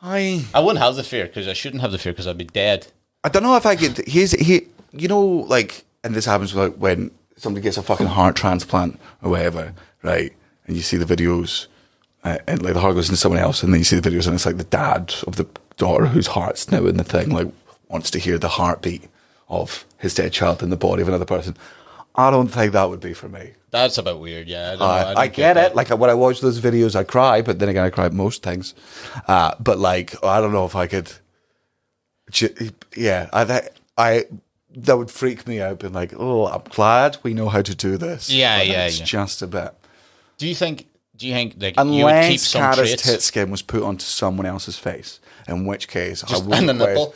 I wouldn't have the fear because I shouldn't have the fear because I'd be dead. I don't know if I could. You know, like, and this happens like when somebody gets a fucking heart transplant or whatever, right? And you see the videos, and like the heart goes into someone else, and then you see the videos, and it's like the dad of the daughter whose heart's now in the thing, like, wants to hear the heartbeat of his dead child in the body of another person. I don't think that would be for me. That's a bit weird, yeah. I get it. Like, when I watch those videos, I cry, but then again, I cry at most things. But, like, I don't know if I could... Yeah, that would freak me out, being like, oh, I'm glad we know how to do this. Yeah. Just a bit. Do you think like, Unless you would keep some Kara's traits? tit skin was put onto someone else's face, in which case I would... and the nipple?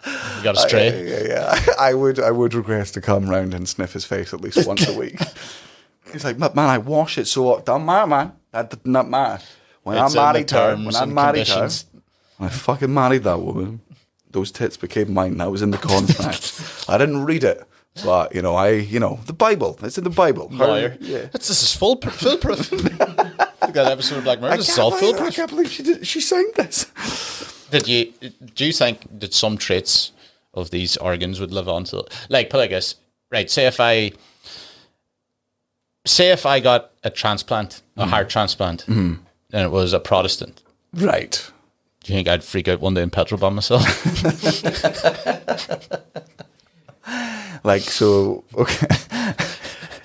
You got a stray? Yeah. I would request to come round and sniff his face at least once a week. He's like, man, I wash it so it don't matter, man. That does not matter. When I fucking married that woman, those tits became mine. That was in the contract. I didn't read it, but the Bible. It's in the Bible. Lawyer. Yeah. This is foolproof. That episode of Black Mirror is all I foolproof. can't believe she signed this. Do you think that some traits of these organs would live on to, like, put like this, right? Say if I got a transplant, a heart transplant, and it was a Protestant, Right. do you think I'd freak out one day and petrol bomb myself? Like, so, okay.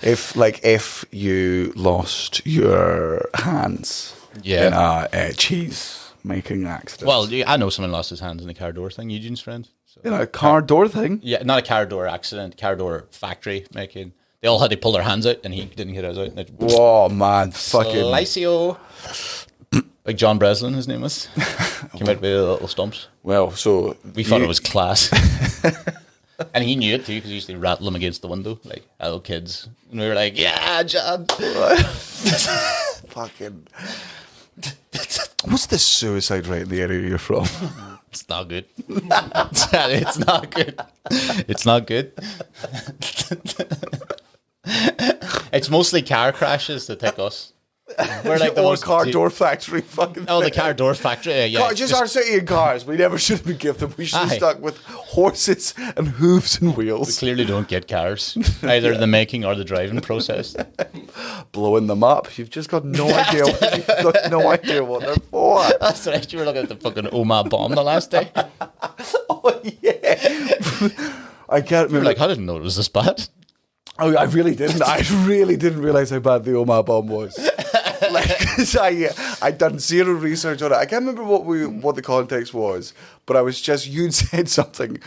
If you lost your hands in a cheese making accident. Well, I know someone lost his hands in the car door thing, Eugene's friend. So. A car door thing? Yeah, not a car door accident, car door factory making. They all had to pull their hands out and he didn't get his out. Whoa, man. Fucking. Slicio. Like John Breslin, his name was. Came out with little stumps. Well, so. We thought it was class. And he knew it too because he used to rattle them against the window like little kids. And we were like, yeah, John. Fucking. What's the suicide rate in the area you're from? It's not good. It's not good. It's not good. It's mostly car crashes that take us. We're like the or most car door factory fucking Oh, the thing. car door factory. Yeah, Just our city and cars. We never should have been given them. We should have Aye. stuck with horses and hooves and wheels. clearly don't get cars, either the making or the driving process. Blowing them up. You've just got no idea. You've got no idea what they're for. That's right. You were looking at the fucking Oma bomb the last day. Oh yeah. I can't You're remember. like, I didn't know it was this bad. Oh, I really didn't. I really didn't realize how bad the Omar bomb was. Like, 'cause I'd done zero research on it. I can't remember what the context was, but I was just, you'd said something,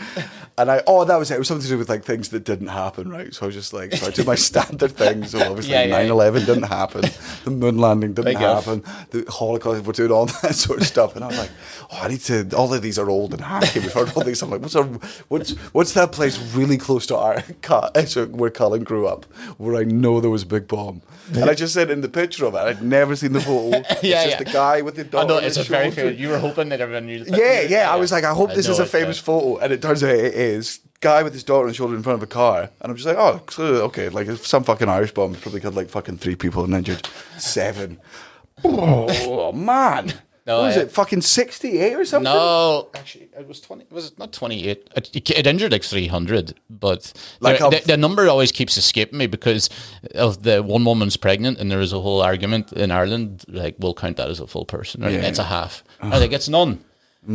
and that was it. It was something to do with like things that didn't happen, right? So I was just like, so I did my standard things. So obviously, Yeah, yeah. 9/11 didn't happen, the moon landing didn't Big F. happen, the Holocaust. We're doing all that sort of stuff, and I was like, oh, I need to. All of these are old and hacky. We've heard all these. I'm like, what's that place really close to where Colin grew up, where I know there was a big bomb. And I just said in the picture of it, I'd never seen the photo. Yeah, It's just the guy with the dog. I know on it's his a very shoulder. famous. You were hoping that everyone knew. The Yeah. I was like, I hope this is know a it, famous yeah. photo, and it turns out it is. Guy with his daughter on his shoulder in front of a car, and I'm just like, oh, clearly, okay, like if some fucking Irish bomb probably killed like fucking 3 people and injured 7. Oh man. No, What was it? Fucking 68 or something? No, actually, it was 20. Was it not 28? It injured like 300, but Like the number always keeps escaping me because of the one woman's pregnant, and there is a whole argument in Ireland like we'll count that as a full person. Or it's a half. I think it's none.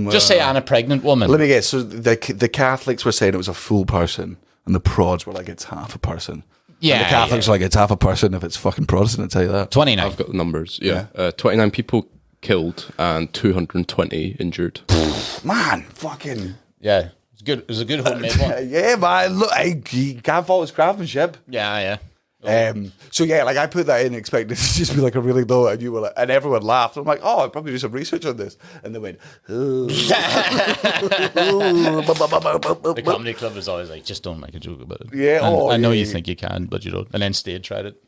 Just say I'm a pregnant woman. Let me guess. So the Catholics were saying it was a full person, and the prods were like it's half a person. Yeah, and the Catholics were like it's half a person if it's fucking Protestant. I tell you that. 29. I've got the numbers. Yeah, 29 people killed and 220 injured. Man, fucking Yeah, it's good. It was a good homemade one. yeah, man. Look, you can't fault his craftsmanship. Yeah. So yeah, like I put that in expecting it to just be like a really low, and you were like, and everyone laughed. I'm like, oh, I'll probably do some research on this, and they went, oh. The comedy club is always like, just don't make a joke about it. Yeah, And I know yeah. you think you can, but you don't. And then Stade tried it.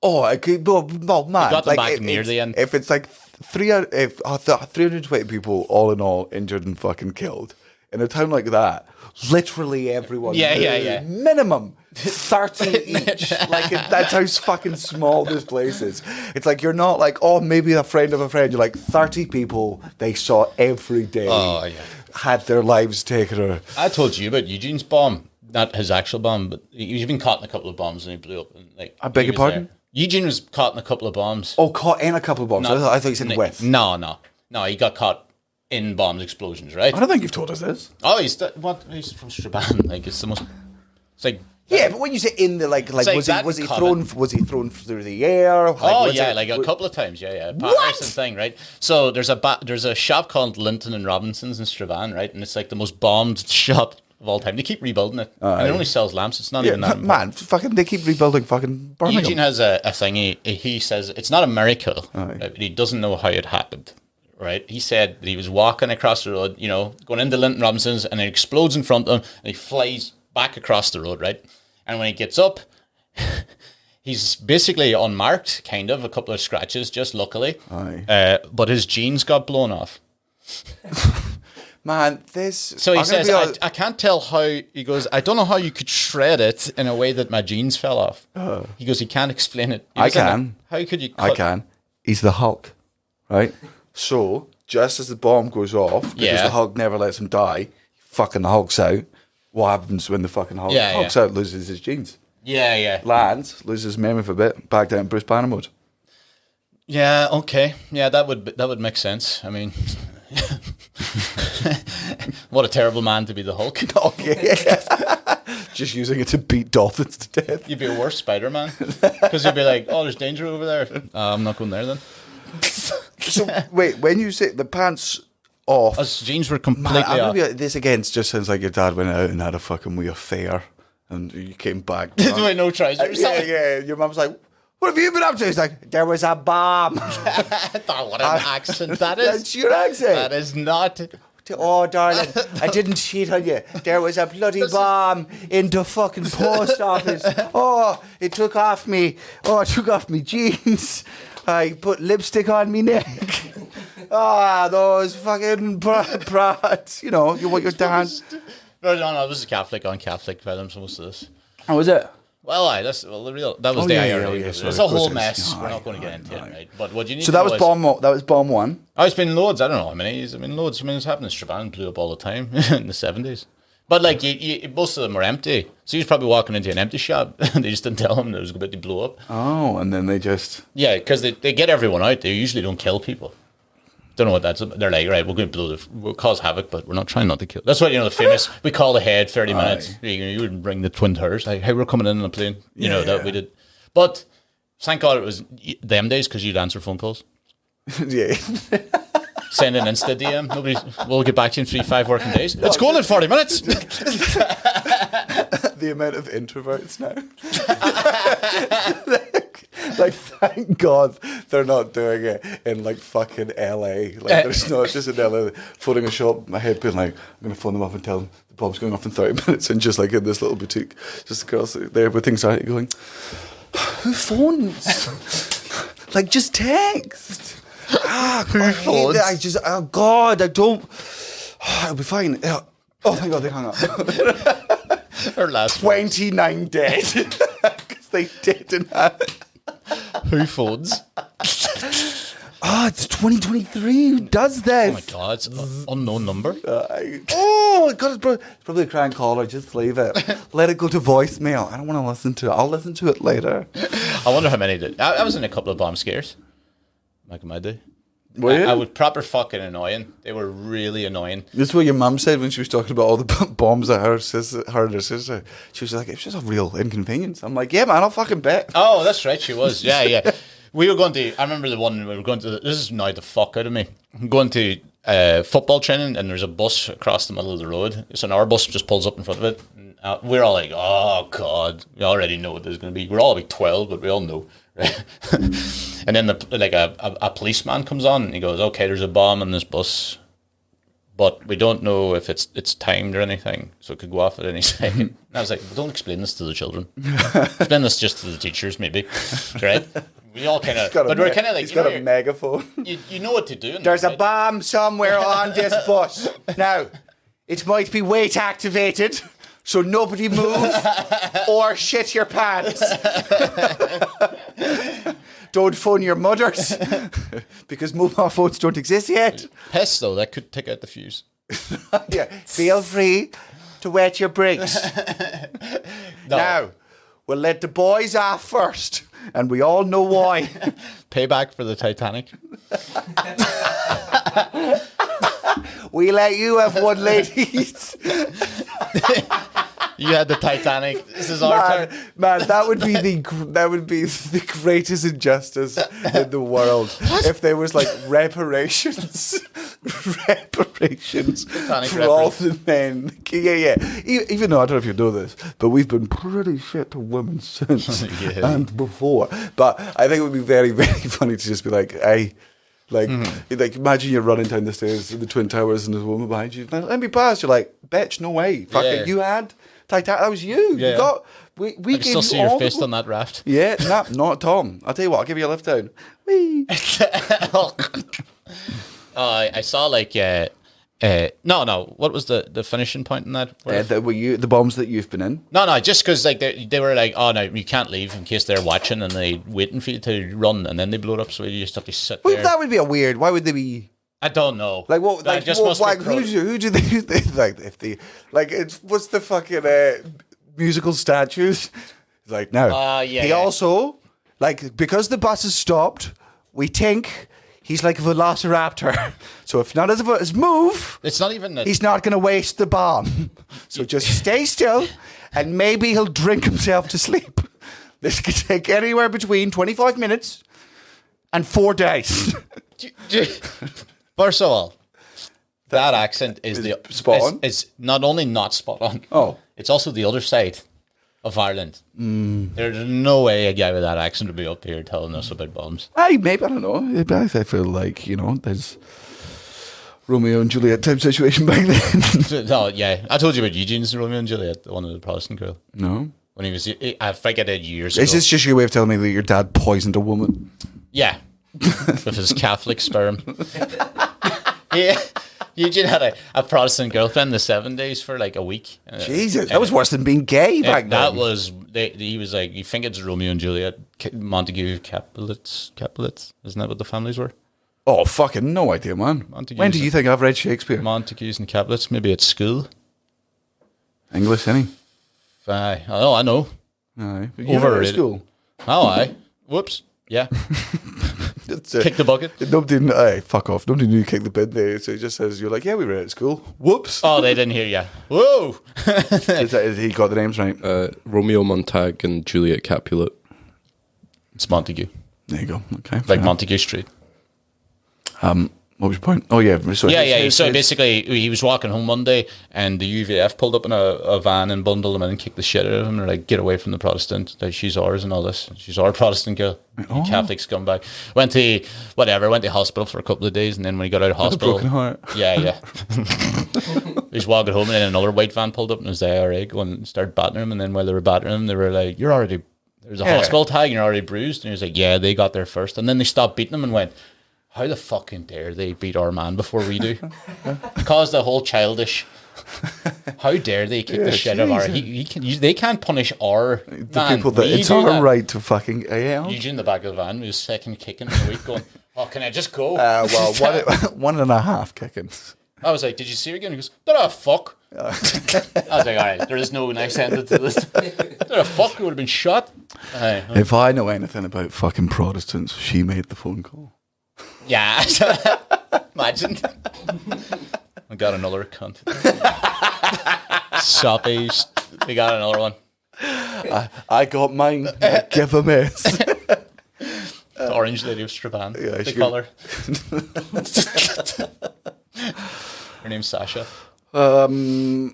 Oh, I could, well, man. got them like, back near the end. If it's like 320 people all in all injured and fucking killed in a town like that, literally everyone. Yeah. Minimum 30 each. Like that's how fucking small this place is. It's like you're not like, oh, maybe a friend of a friend. You're like 30 people they saw every day. Oh, yeah. Had their lives taken. Or I told you about Eugene's bomb, not his actual bomb, but he's been caught in a couple of bombs and he blew up. And, like, I beg he your was pardon? there. Eugene was caught in a couple of bombs. oh, caught in a couple of bombs. I thought you said with. No, he got caught in bombs explosions, right? I don't think you've told us this. Oh, he's from Strabane. Like it's the most. It's like Yeah, but when you say in the like like was that he in thrown through the air? Like, oh was yeah, it- like a couple of times, yeah. What? Patterson thing, right? So there's a shop called Linton and Robinson's in Strabane, right? And it's like the most bombed shop of all time. They keep rebuilding it, and it only sells lamps. It's not Yeah, even that. man, fucking they keep rebuilding fucking Birmingham. Eugene has a thing. He says it's not a miracle, right, but he doesn't know how it happened. Right? He said that he was walking across the road, going into Linton Robinson's, and it explodes in front of him, and he flies back across the road, right? And when he gets up, he's basically unmarked, kind of, a couple of scratches, just luckily. Aye. But his jeans got blown off. Man, this. So he I'm gonna says, be honest- I can't tell how, he goes, I don't know how you could shred it in a way that my jeans fell off. He goes, he can't explain it. He I doesn't know. can. How could you I can. He's the Hulk, right? So, just as the bomb goes off, because Yeah. the Hulk never lets him die, fucking the Hulk's out. What happens when the fucking Hulk's out? Loses his jeans. Yeah. Lands, loses memory for a bit, back down Bruce Banner mode. Yeah, okay. Yeah, that would make sense. I mean, what a terrible man to be the Hulk. Okay. Just using it to beat dolphins to death. You'd be a worse Spider-Man. Because you'd be like, oh, there's danger over there. I'm not going there then. So, wait, when you say the pants off... His jeans were Man, completely I'm off. gonna be, this again just sounds like your dad went out and had a fucking wee affair and you came back. With no trousers. Yeah. Your mum's like, what have you been up to? He's like, there was a bomb. Oh, what an accent that is. That's your accent. That is not... Oh, darling, I didn't cheat on you. There was a bloody bomb in the fucking post office. Oh, it took off me. Oh, it took off me jeans. I put lipstick on me neck. Ah, those fucking brats. You know, you want your dance. No, this is Catholic on Catholic films, most of this. Oh, was it? Well, that was Oh, the yeah, IRA. yeah, It's sorry, a of course whole it is. mess. No, We're not going to get into it, right. right? But what you need So to that know was is, bomb. That was bomb one. Oh, it's been loads. I don't know how many. I mean, loads. I mean, it's happened in Strabane, blew up all the time in the 70s. But like, most of them were empty. So he was probably walking into an empty shop. They just didn't tell him that it was about to blow up. Oh, and then they just. Yeah, because they get everyone out. They usually don't kill people. Don't know what that's about. They're like, right, we're going to we'll cause havoc, but we're not trying not to kill. That's what, the famous, we call ahead 30 minutes. You would bring the Twin Towers. Like, hey, we're coming in on a plane. That we did. But thank God it was them days because you'd answer phone calls. Yeah. Send an Insta DM. We'll get back to you in 3-5 working days. It's going in 40 minutes. The amount of introverts now. like, thank God they're not doing it in like fucking LA. Like, there's not just in LA phoning a shop. My head being like, I'm going to phone them up and tell them the bomb's going off in 30 minutes, and just like in this little boutique, just the girls there with anxiety going, who phones? Like, just text. Who phones? I just, oh God, I don't. It'll be fine. Oh my God, they hung up. Her last 29 dead because they didn't have it. Who phones? It's 2023. Who does this? Oh my God, it's an unknown number. God, it's probably a crying caller. Just leave it. Let it go to voicemail. I don't want to listen to it. I'll listen to it later. I wonder how many did. I was in a couple of bomb scares. Back in my day. Were you? I was proper fucking annoying. They were really annoying. This is what your mum said when she was talking about all the bombs that her and her sister. She was like, it's just a real inconvenience. I'm like, yeah, man, I'll fucking bet. Oh, that's right, she was. Yeah. We were going to, I remember the one we were going to, this is annoyed the fuck out of me. I'm going to football training and there's a bus across the middle of the road. So our bus just pulls up in front of it. And, we're all like, oh God, we already know what this is going to be. We're all like 12, but we all know. Right? And then a policeman comes on and he goes, okay, there's a bomb on this bus, but we don't know if it's timed or anything, so it could go off at any second. And I was like, well, don't explain this to the children. Explain this just to the teachers, maybe. Right? We all kind of, but we're kind of like, he's got a megaphone. You know what to do. There's a bomb somewhere on this bus. Now, it might be weight activated, so nobody move or shit your pants. Don't phone your mothers because mobile phones don't exist yet. Piss, though, that could take out the fuse. Yeah, feel free to wet your brakes. No. Now, we'll let the boys off first, and we all know why. Payback for the Titanic. We let you have one, ladies. You had the Titanic. This is our turn. Man, that would be the greatest injustice in the world if there was like reparations for all the men. Yeah. Even though I don't know if you know this, but we've been pretty shit to women since and before. But I think it would be very, very funny to just be like, hey. Like imagine you're running down the stairs in the Twin Towers and there's a woman behind you. Let me pass. You're like, bitch, no way. Fuck it. You had Titanic. That was you. Yeah. You got. We I can gave still you see your all fist on that raft. Yeah, not Tom. I'll tell you what. I'll give you a lift down. Whee. I saw like No. What was the finishing point in that? The bombs that you've been in. No. Just because like they were like, oh no, you can't leave in case they're watching and they waiting for you to run, and then they blow it up. So you just have to sit Well, there. that would be a weird. Why would they be? I don't know. Like what? That Like just what, must like, be who do they like? If they like, it's what's the fucking musical statues? It's like no. Yeah. He also like because the bus has stopped. We think he's like a velociraptor. So if none of us move, It's not even. he's not going to waste the bomb. So just stay still, and maybe he'll drink himself to sleep. This could take anywhere between 25 minutes and 4 days. First of all, that accent is the spot on? It's not only not spot on. Oh. It's also the other side of Ireland. There's no way a guy with that accent would be up here telling us about bombs. Maybe, I don't know. I feel like, there's Romeo and Juliet type situation back then. No, yeah, I told you about Eugene's Romeo and Juliet, one of the Protestant girl. No. When he was, I think I did years ago. Is this just your way of telling me that your dad poisoned a woman? Yeah, with his Catholic sperm. Yeah, Eugene had a Protestant girlfriend in the 70s for like a week. Jesus, that was worse than being gay back then. That was, he was like, you think it's Romeo and Juliet, Montague, Capulets, isn't that what the families were? Oh, fucking no idea, man. Montagues When do you think I've read Shakespeare? Montagues and Capulets, maybe at school. English, any? I know. Aye. You were at Overrated. school. Oh, aye. Whoops. Yeah. Kick the bucket. Nobody, fuck off. Nobody knew you kicked the bin there. So it just says, you're like, yeah, we were at school. Whoops. Oh, they didn't hear you. Whoa. He got the names right. Romeo Montague and Juliet Capulet. It's Montague. There you go. Okay. Like Montague Street. What was your point? Oh, yeah. Sorry. Yeah. So basically, he was walking home one day, and the UVF pulled up in a van and bundled him in and kicked the shit out of him. They're like, "Get away from the Protestant! Like, she's ours and all this. She's our Protestant girl. You Catholic scumbag." Went to hospital for a couple of days, and then when he got out of hospital, broken heart. Yeah. He was walking home, and then another white van pulled up, and it was the IRA going and started battering him. And then while they were battering him, they were like, "There's a hospital tag, and you're already bruised." And he was like, "Yeah, they got there first." And then they stopped beating him and went, how the fucking dare they beat our man before we do? Caused the whole childish. How dare they kick the shit out of our? They can't punish our man. People that it's our right to fucking. Eugene in the back of the van was second kicking in the week, going, "Oh, can I just go?" Well, 1.5 kickings. I was like, "Did you see her again?" He goes, "Did I fuck?" I was like, "All right, there is no nice ending to this. Did I fuck? You would have been shot." If I know anything about fucking Protestants, she made the phone call. Yeah, imagine. I got another cunt. Soppy. We got another one. I got mine. Give a miss. The orange lady of Strabane. Yeah, they call her. Her name's Sasha.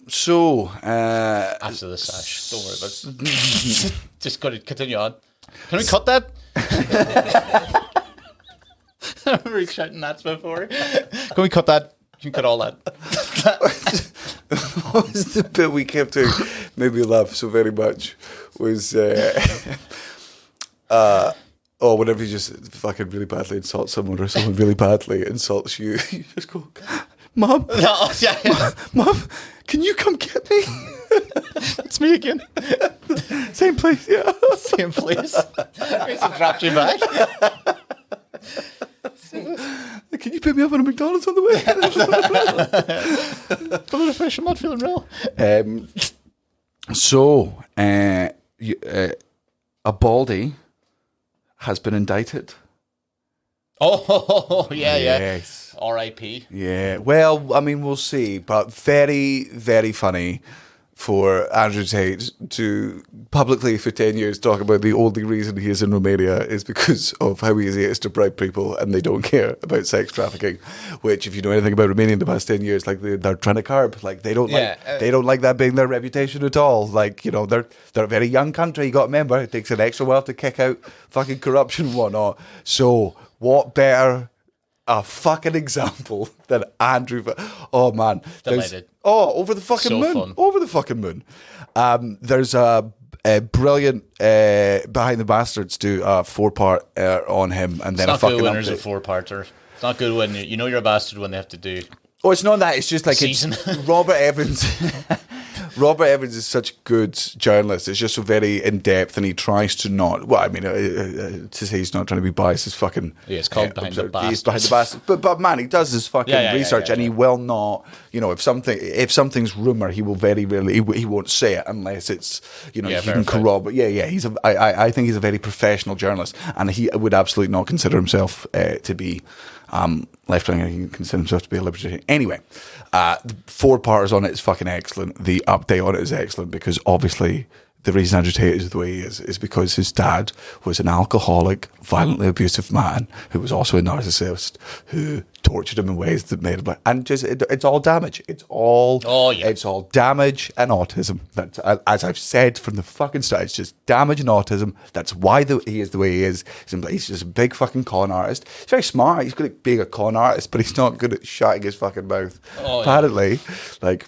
So After the sash, don't worry about it. Just continue on. Can we cut that? I remember shouting that before. Can we cut that? You can cut all that. what was the bit we kept doing? Made me laugh so very much. Was whenever you just fucking really badly insult someone, or someone really badly insults you, you just go, "Mom, No, yeah. Mom, can you come get me?" It's me again. Same place, yeah. Same place. I dropped you back. Can you pick me up at a McDonald's on the way? Full of fish, I'm not feeling well. A baldy has been indicted. Oh, yeah. Yes. R.I.P. Yeah. Well, I mean, we'll see. But very, very funny for Andrew Tate to publicly for 10 years talk about the only reason he is in Romania is because of how easy it is to bribe people and they don't care about sex trafficking, which, if you know anything about Romania in the past 10 years, like they're trying to curb. Like they don't like that being their reputation at all. Like, they're a very young country, you got to remember. It takes an extra while to kick out fucking corruption and whatnot. So what better a fucking example than Andrew? Oh man, Delighted. Over the fucking So moon. fun. Over the fucking moon. There's a brilliant Behind the Bastards do a 4-part on him, and then It's a not good fucking when there's a update. 4-parter. It's not good when you're a bastard when they have to do Oh, it's not that. It's just like season. Robert Evans. Robert Evans is such a good journalist. It's just so very in depth, and he tries to not. Well, I mean, to say he's not trying to be biased is fucking. Yeah, it's called behind the bastards. He's behind the bastards. But man, he does his fucking research, and he will not. You know, if something's rumor, he will very rarely. He won't say it unless it's you can corroborate. Yeah. I think he's a very professional journalist, and he would absolutely not consider himself to be. Left wing, he can consider himself to be a libertarian. Anyway, the 4-parters on it is fucking excellent. The update on it is excellent because obviously the reason Andrew Tate is the way he is because his dad was an alcoholic, violently abusive man who was also a narcissist who tortured him in ways that made him and just it's all damage. It's all it's all damage and autism. That's as I've said from the fucking start. It's just damage and autism. That's why he is the way he is. He's just a big fucking con artist. He's very smart. He's good at being a con artist, but he's not good at shutting his fucking mouth. Apparently, like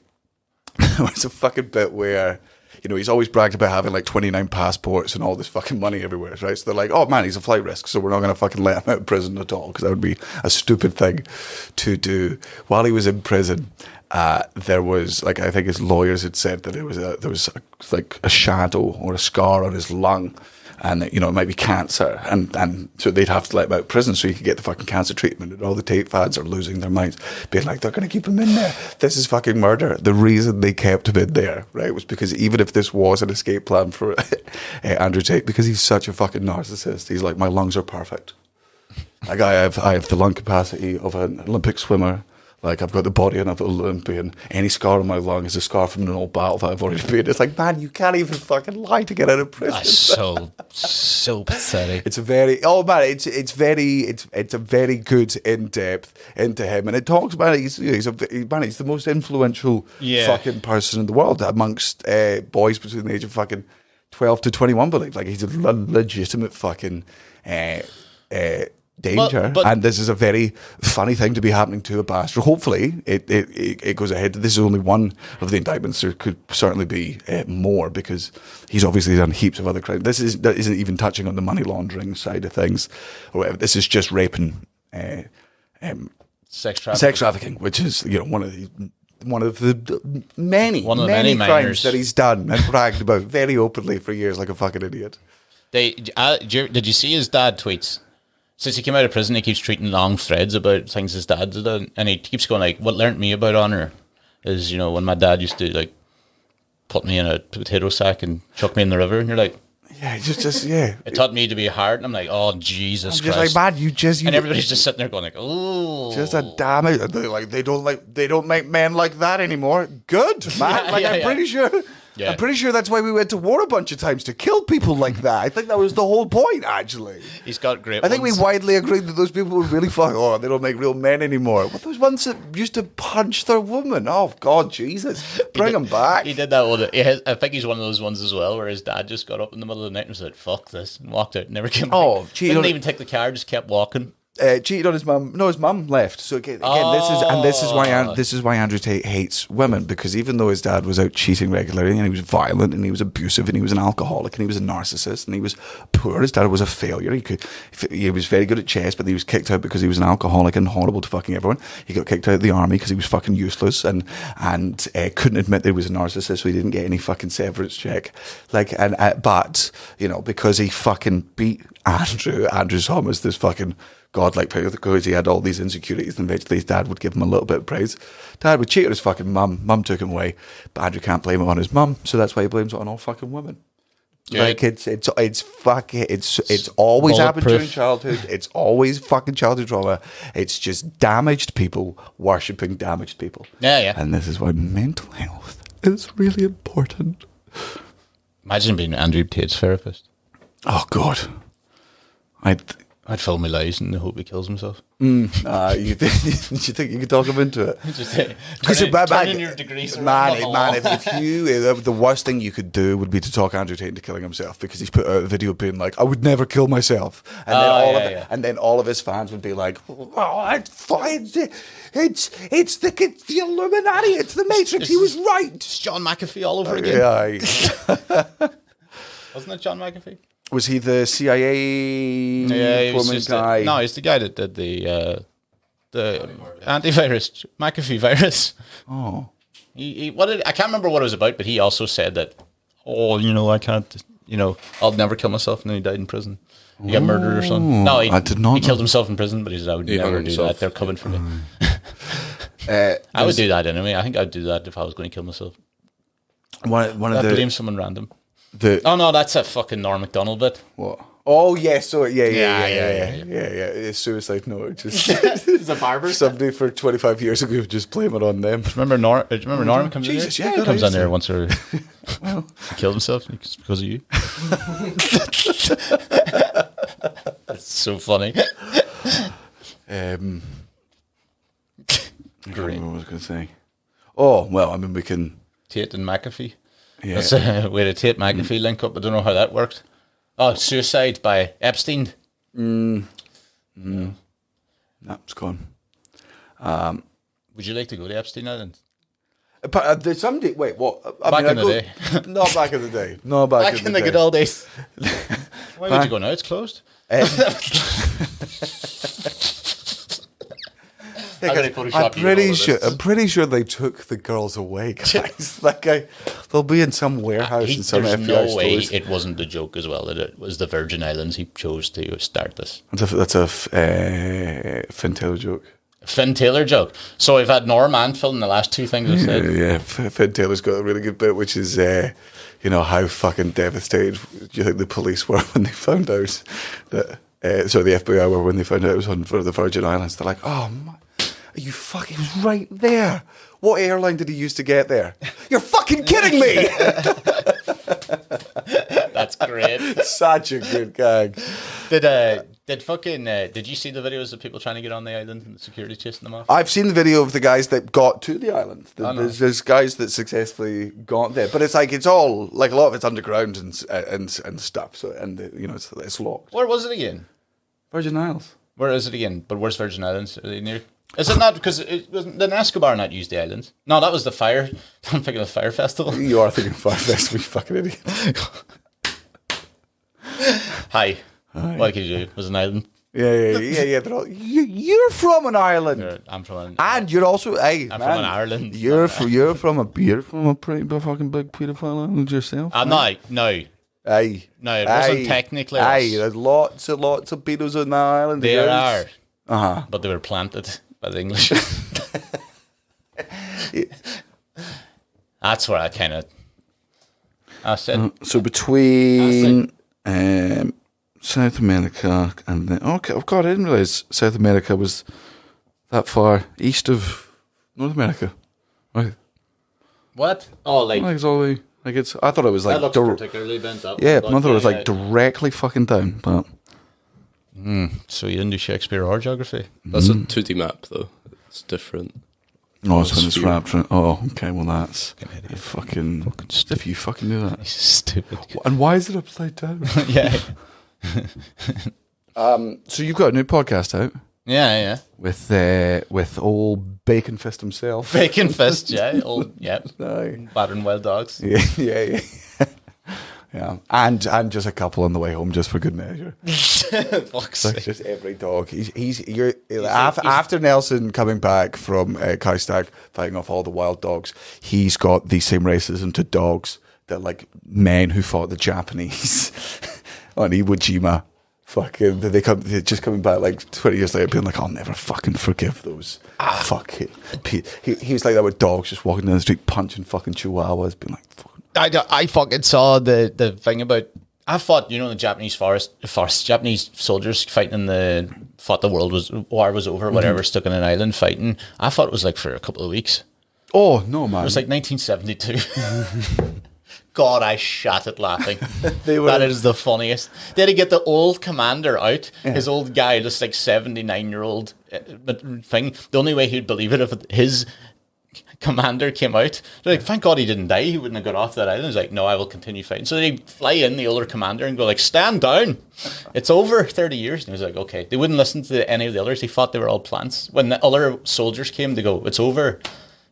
there's a fucking bit where. You know, he's always bragged about having like 29 passports and all this fucking money everywhere, right? So they're like, oh man, he's a flight risk, so we're not going to fucking let him out of prison at all, because that would be a stupid thing to do. While he was in prison, there was, like, I think his lawyers had said that there was like a shadow or a scar on his lung, and you know, it might be cancer, and so they'd have to let him out of prison so he could get the fucking cancer treatment. And all the Tate fans are losing their minds, being like, they're going to keep him in there. This is fucking murder. The reason they kept him in there, right, was because even if this was an escape plan for Andrew Tate, because he's such a fucking narcissist, he's like, my lungs are perfect. Like I have the lung capacity of an Olympic swimmer. Like, I've got the body of an Olympian. Any scar on my lung is a scar from an old battle that I've already been. It's like, man, you can't even fucking lie to get out of prison. That's so pathetic. It's a very, it's a very good in-depth into him. And it talks about he's the most influential fucking person in the world amongst boys between the age of fucking 12 to 21, believe. Like, he's a legitimate fucking danger, and this is a very funny thing to be happening to a bastard. Hopefully it goes ahead. This is only one of the indictments. There could certainly be more, because he's obviously done heaps of other crimes. That isn't even touching on the money laundering side of things or whatever. This is just rape and sex trafficking, which is, you know, one of the many crimes that he's done and bragged about very openly for years like a fucking idiot. Did you see his dad tweets? Since he came out of prison, he keeps tweeting long threads about things his dad did, and he keeps going like, "What learnt me about honor is, you know, when my dad used to like put me in a potato sack and chuck me in the river," and you're like, "Yeah, just yeah." It taught me to be hard, and I'm like, "Oh Jesus Christ!" Just like, man, you and everybody's just sitting there going like, "Oh, just a damn it!" They don't make men like that anymore. Good, man. I'm pretty sure. Yeah. I'm pretty sure that's why we went to war a bunch of times, to kill people like that. I think that was the whole point, actually. He's got great I think we widely agreed that those people were really they don't make real men anymore. What, those ones that used to punch their woman? Oh, God, Jesus. Bring them back. He did that one. I think he's one of those ones as well, where his dad just got up in the middle of the night and was like, fuck this, and walked out, never came back. Oh, didn't even take the car, just kept walking. Cheated on his mum. No, his mum left. So again, this is why Andrew Tate hates women, because even though his dad was out cheating regularly, and he was violent, and he was abusive, and he was an alcoholic, and he was a narcissist, and he was poor. His dad was a failure. He was very good at chess, but he was kicked out because he was an alcoholic and horrible to fucking everyone. He got kicked out of the army because he was fucking useless and couldn't admit that he was a narcissist, so he didn't get any fucking severance check. But you know, because he fucking beat Andrew's home as this fucking godlike figure, because he had all these insecurities, and eventually his dad would give him a little bit of praise. Dad would cheat on his fucking mum. Mum took him away, but Andrew can't blame it on his mum, so that's why he blames it on all fucking women. Yeah. Like it's always happened during childhood. It's always fucking childhood trauma. It's just damaged people worshipping damaged people. Yeah. And this is why mental health is really important. Imagine being Andrew Tate's therapist. Oh God, I'd film my lies and hope he kills himself. You think you could talk him into it? Just turn your degrees around. Man, if the worst thing you could do would be to talk Andrew Tate into killing himself, because he's put out a video being like, I would never kill myself. And then all of his fans would be like, oh, it's fine. It's the Illuminati. It's the Matrix. He was right. It's John McAfee all over again. Yeah. Wasn't it John McAfee? Was he the CIA guy? No, he's the guy that did the the antivirus, McAfee virus. Oh. I can't remember what it was about, but he also said that, I can't, I'll never kill myself, and then he died in prison. He got murdered or something. No, I did not he know. killed himself in prison, but he said, I would He never hung do himself. that. They're coming for me. I would do that anyway. I think I'd do that if I was going to kill myself. One I'd of blame someone random. the Oh, no, that's a fucking Norm Macdonald bit. what? Oh yeah, so yeah. Yeah. It's suicide note. Just The barber. somebody for 25 years ago just blame it on them. Remember Norm comes Jesus, in yeah, there? He comes I in used there to. once or he killed himself it's because of you. That's so funny. Great. What was I going to say? Oh well, I mean we can. Tate and McAfee. Yeah. That's a way to Tate McAfee link up. I don't know how that worked. Oh, suicide by Epstein. No, it's gone. Would you like to go to Epstein Island? But there's somebody. Wait, what? Back in the day. Not back in the day. No, back in the good day. old days. Why would you go now? It's closed. Yeah, How do they Photoshop you and all of this? I'm pretty sure they took the girls away, guys. They'll be in some warehouse in some There's FBI no way stores. it wasn't a joke as well. That it was the Virgin Islands he chose to start this. That's a Finn Taylor joke. Finn Taylor joke. So we've had Norm and Phil in the last two things I said. Yeah, Finn Taylor's got a really good bit, which is, how fucking devastated do you think the police were when they found out that, the FBI were when they found out it was on for the Virgin Islands. They're like, oh, my, are you fucking, he was right there. What airline did he use to get there? You're fucking kidding me! That's great. Such a good gag. Did you see the videos of people trying to get on the island and the security chasing them off? I've seen the video of the guys that got to the island. There's guys that successfully got there, but it's all like a lot of it's underground and stuff. So it's locked. Where was it again? Virgin Isles. Where is it again? But where's Virgin Islands? Are they near? Is it not because didn't Escobar not use the islands? No, that was the fire. I'm thinking of the fire festival. You are thinking Fire Fest, you fucking idiot. Hi. What could you do? It was an island. Yeah. They're all, you're from an island, I'm from an and you're also I'm from an Ireland. You're from a pretty fucking big pedophile island yourself. No. Aye. No, it wasn't technically Aye, us. there's lots of pedos on that island. There are. Uh-huh. But they were planted by the English. That's where I kind of... I said... So between South America and then... Okay, oh God, I didn't realise South America was that far east of North America. Right. What? Oh, like... Like it's all the... Like it's... I thought it was like... that looks particularly bent up. yeah, But I thought it was yeah, like directly fucking down, but... So you didn't do Shakespeare or geography? That's a 2D map, though. It's different. Oh, it's when it's sphere. wrapped. Oh, okay. Well, that's fucking if you fucking do that. Stupid. And why is it upside down? Yeah. So you've got a new podcast out Yeah. with old Bacon Fist himself. Bacon fist, yeah. Old, yeah. Aye. Battering wild dogs. Yeah. Yeah, and just a couple on the way home, just for good measure. Fuck's Like sake. just every dog. After Nelson coming back from Kaistag, fighting off all the wild dogs, he's got the same racism to dogs that like men who fought the Japanese on Iwo Jima. Fucking, they're just coming back like 20 years later, being like, I'll never fucking forgive those. Fuck it. He was like that with dogs, just walking down the street, punching fucking chihuahuas, being like, fucking. I fucking saw the thing about... I thought, the Japanese Japanese soldiers fighting in thought the war was over, whatever, stuck in an island fighting. I thought it was like for a couple of weeks. Oh, no, man. It was like 1972. God, I shat at laughing. They were- That is the funniest. They had to get the old commander out, his old guy, just like 79-year-old thing. The only way he'd believe it if his commander came out. They're like, thank God he didn't die. He wouldn't have got off that island. He's like, no, I will continue fighting. So they fly in the older commander and go like, stand down. It's over 30 years. And he was like, okay. They wouldn't listen to any of the others. He thought they were all plants. When the other soldiers came, they go, it's over.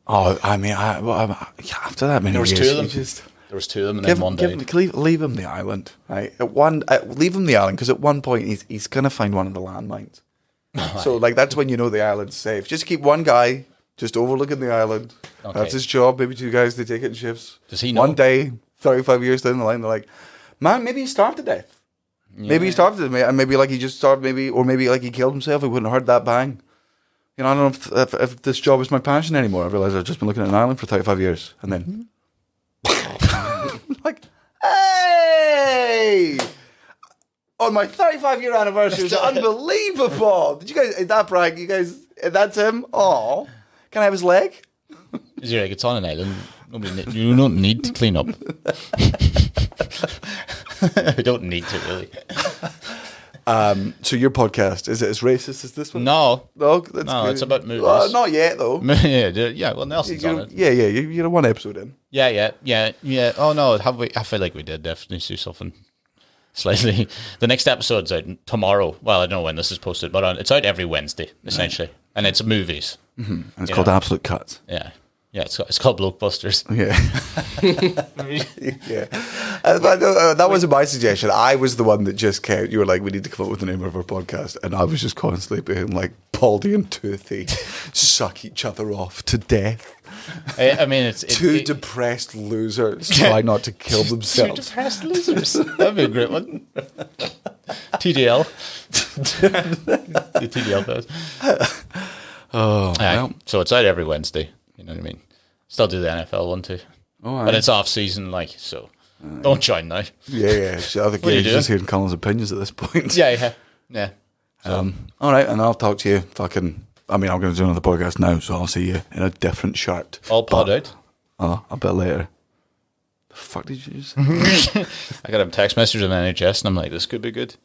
Oh, I mean, after that many There was years, two of them. you just There was two of them and then one died. leave him the island. Right? Leave him the island because at one point he's going to find one of the landmines. So like that's when you know the island's safe. Just keep one guy just overlooking the island. Okay. That's his job. Maybe two guys, they take it in shifts. Does he know? One day, 35 years down the line, they're like, man, maybe he starved to death. Maybe he starved to death. And maybe like he just starved, or maybe like he killed himself. He wouldn't have heard that bang. You know, I don't know if this job is my passion anymore. I realised I've just been looking at an island for 35 years. And then, like, hey! On my 35-year anniversary, it was unbelievable. Did you guys, that brag, you guys, that's him? Oh, can I have his leg? Is he like, it's on an island. You don't need to clean up. You don't need to, really. So your podcast, is it as racist as this one? No. No, that's No, good. it's about movies. Not yet, though. Yeah, well, Nelson's on it. Yeah, you're one episode in. Yeah. Oh, no, have we? I feel like we did definitely do something slightly. The next episode's out tomorrow. Well, I don't know when this is posted, but it's out every Wednesday, essentially. And it's movies. And it's called Absolute Cuts. Yeah. Yeah, it's called Blokebusters. Yeah. Yeah. That wasn't my suggestion. I was the one that just kept, you were like, we need to come up with the name of our podcast. And I was just constantly being like, Baldy and Toothy suck each other off to death. I mean, it's... Two depressed losers try not to kill Two themselves. depressed losers. That'd be a great one. TDL. The TDL guys. Oh, well. So it's out every Wednesday. You know what I mean? Still do the NFL one too. Oh, but it's off season, like, so don't join now. Yeah. So I think What are you you're just doing? hearing Colin's opinions at this point. Yeah. All right, and I'll talk to you I'm going to do another podcast now, so I'll see you in a different shirt. All pod out. A bit later. The fuck did you just I got a text message on NHS and I'm like, this could be good.